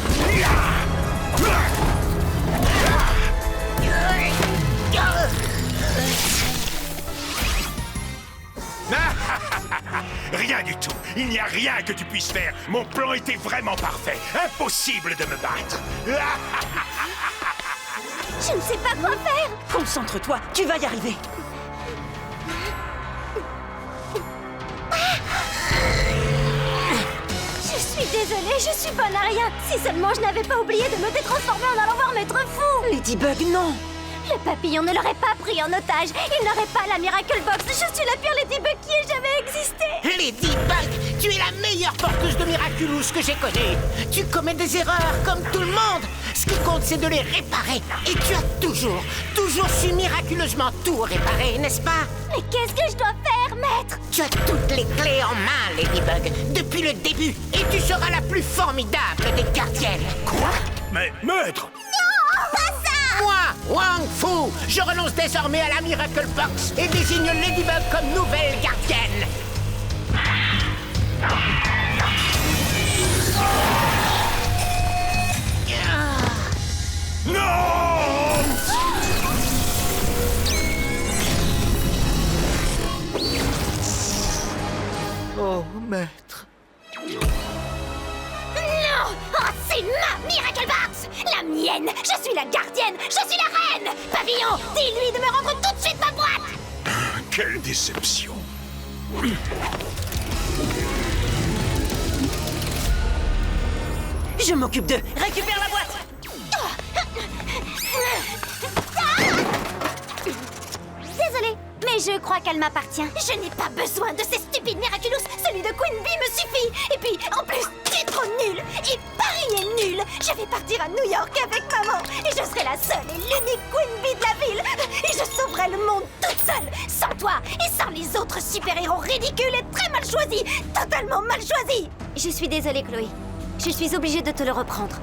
[SPEAKER 6] Rien du tout. Il n'y a rien que tu puisses faire. Mon plan était vraiment parfait. Impossible de me battre.
[SPEAKER 11] Je ne sais pas quoi faire.
[SPEAKER 3] Concentre-toi, tu vas y arriver.
[SPEAKER 11] Je suis désolée, je suis bonne à rien. Si seulement je n'avais pas oublié de me détransformer en allant voir Maître Fou.
[SPEAKER 3] Ladybug, non!
[SPEAKER 11] Le papillon ne l'aurait pas pris en otage. Il n'aurait pas la Miracle Box. Je suis la pire Ladybug qui ait jamais existé.
[SPEAKER 7] Ladybug, tu es la meilleure porteuse de Miraculous que j'ai connue. Tu commets des erreurs comme tout le monde. Ce qui compte, c'est de les réparer. Et tu as toujours su miraculeusement tout réparer, n'est-ce pas?
[SPEAKER 11] Mais qu'est-ce que je dois faire, maître?
[SPEAKER 7] Tu as toutes les clés en main, Ladybug, depuis le début. Et tu seras la plus formidable des gardiennes.
[SPEAKER 6] Quoi? Mais maître!
[SPEAKER 11] Non, pas ça!
[SPEAKER 7] Moi, Wang Fu, je renonce désormais à la Miracle Box et désigne Ladybug comme nouvelle gardienne.
[SPEAKER 6] Non!
[SPEAKER 9] Oh, maître.
[SPEAKER 11] Non! Oh, c'est ma Miracle Box! La mienne! Je suis la gardienne! Je suis la reine! Pavillon, dis-lui de me rendre tout de suite ma boîte!
[SPEAKER 6] Quelle déception!
[SPEAKER 3] Je m'occupe d'eux. Récupère la boîte!
[SPEAKER 11] Désolée, mais Et je crois qu'elle m'appartient. Je n'ai pas besoin de ces stupides Miraculous. Celui de Queen Bee me suffit. Et puis, en plus, tu es trop nul. Et Paris est nul. Je vais partir à New York avec maman. Et je serai la seule et l'unique Queen Bee de la ville. Et je sauverai le monde toute seule. Sans toi et sans les autres super-héros ridicules et très mal choisis. Totalement mal choisis.
[SPEAKER 1] Je suis désolée, Chloé. Je suis obligée de te le reprendre.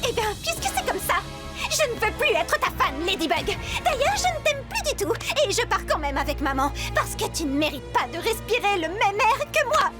[SPEAKER 11] Eh bien, puisque c'est comme ça, je ne veux plus être ta fan, Ladybug. D'ailleurs, je ne t'aime plus du tout. Et je pars quand même avec maman. Parce que tu ne mérites pas de respirer le même air que moi.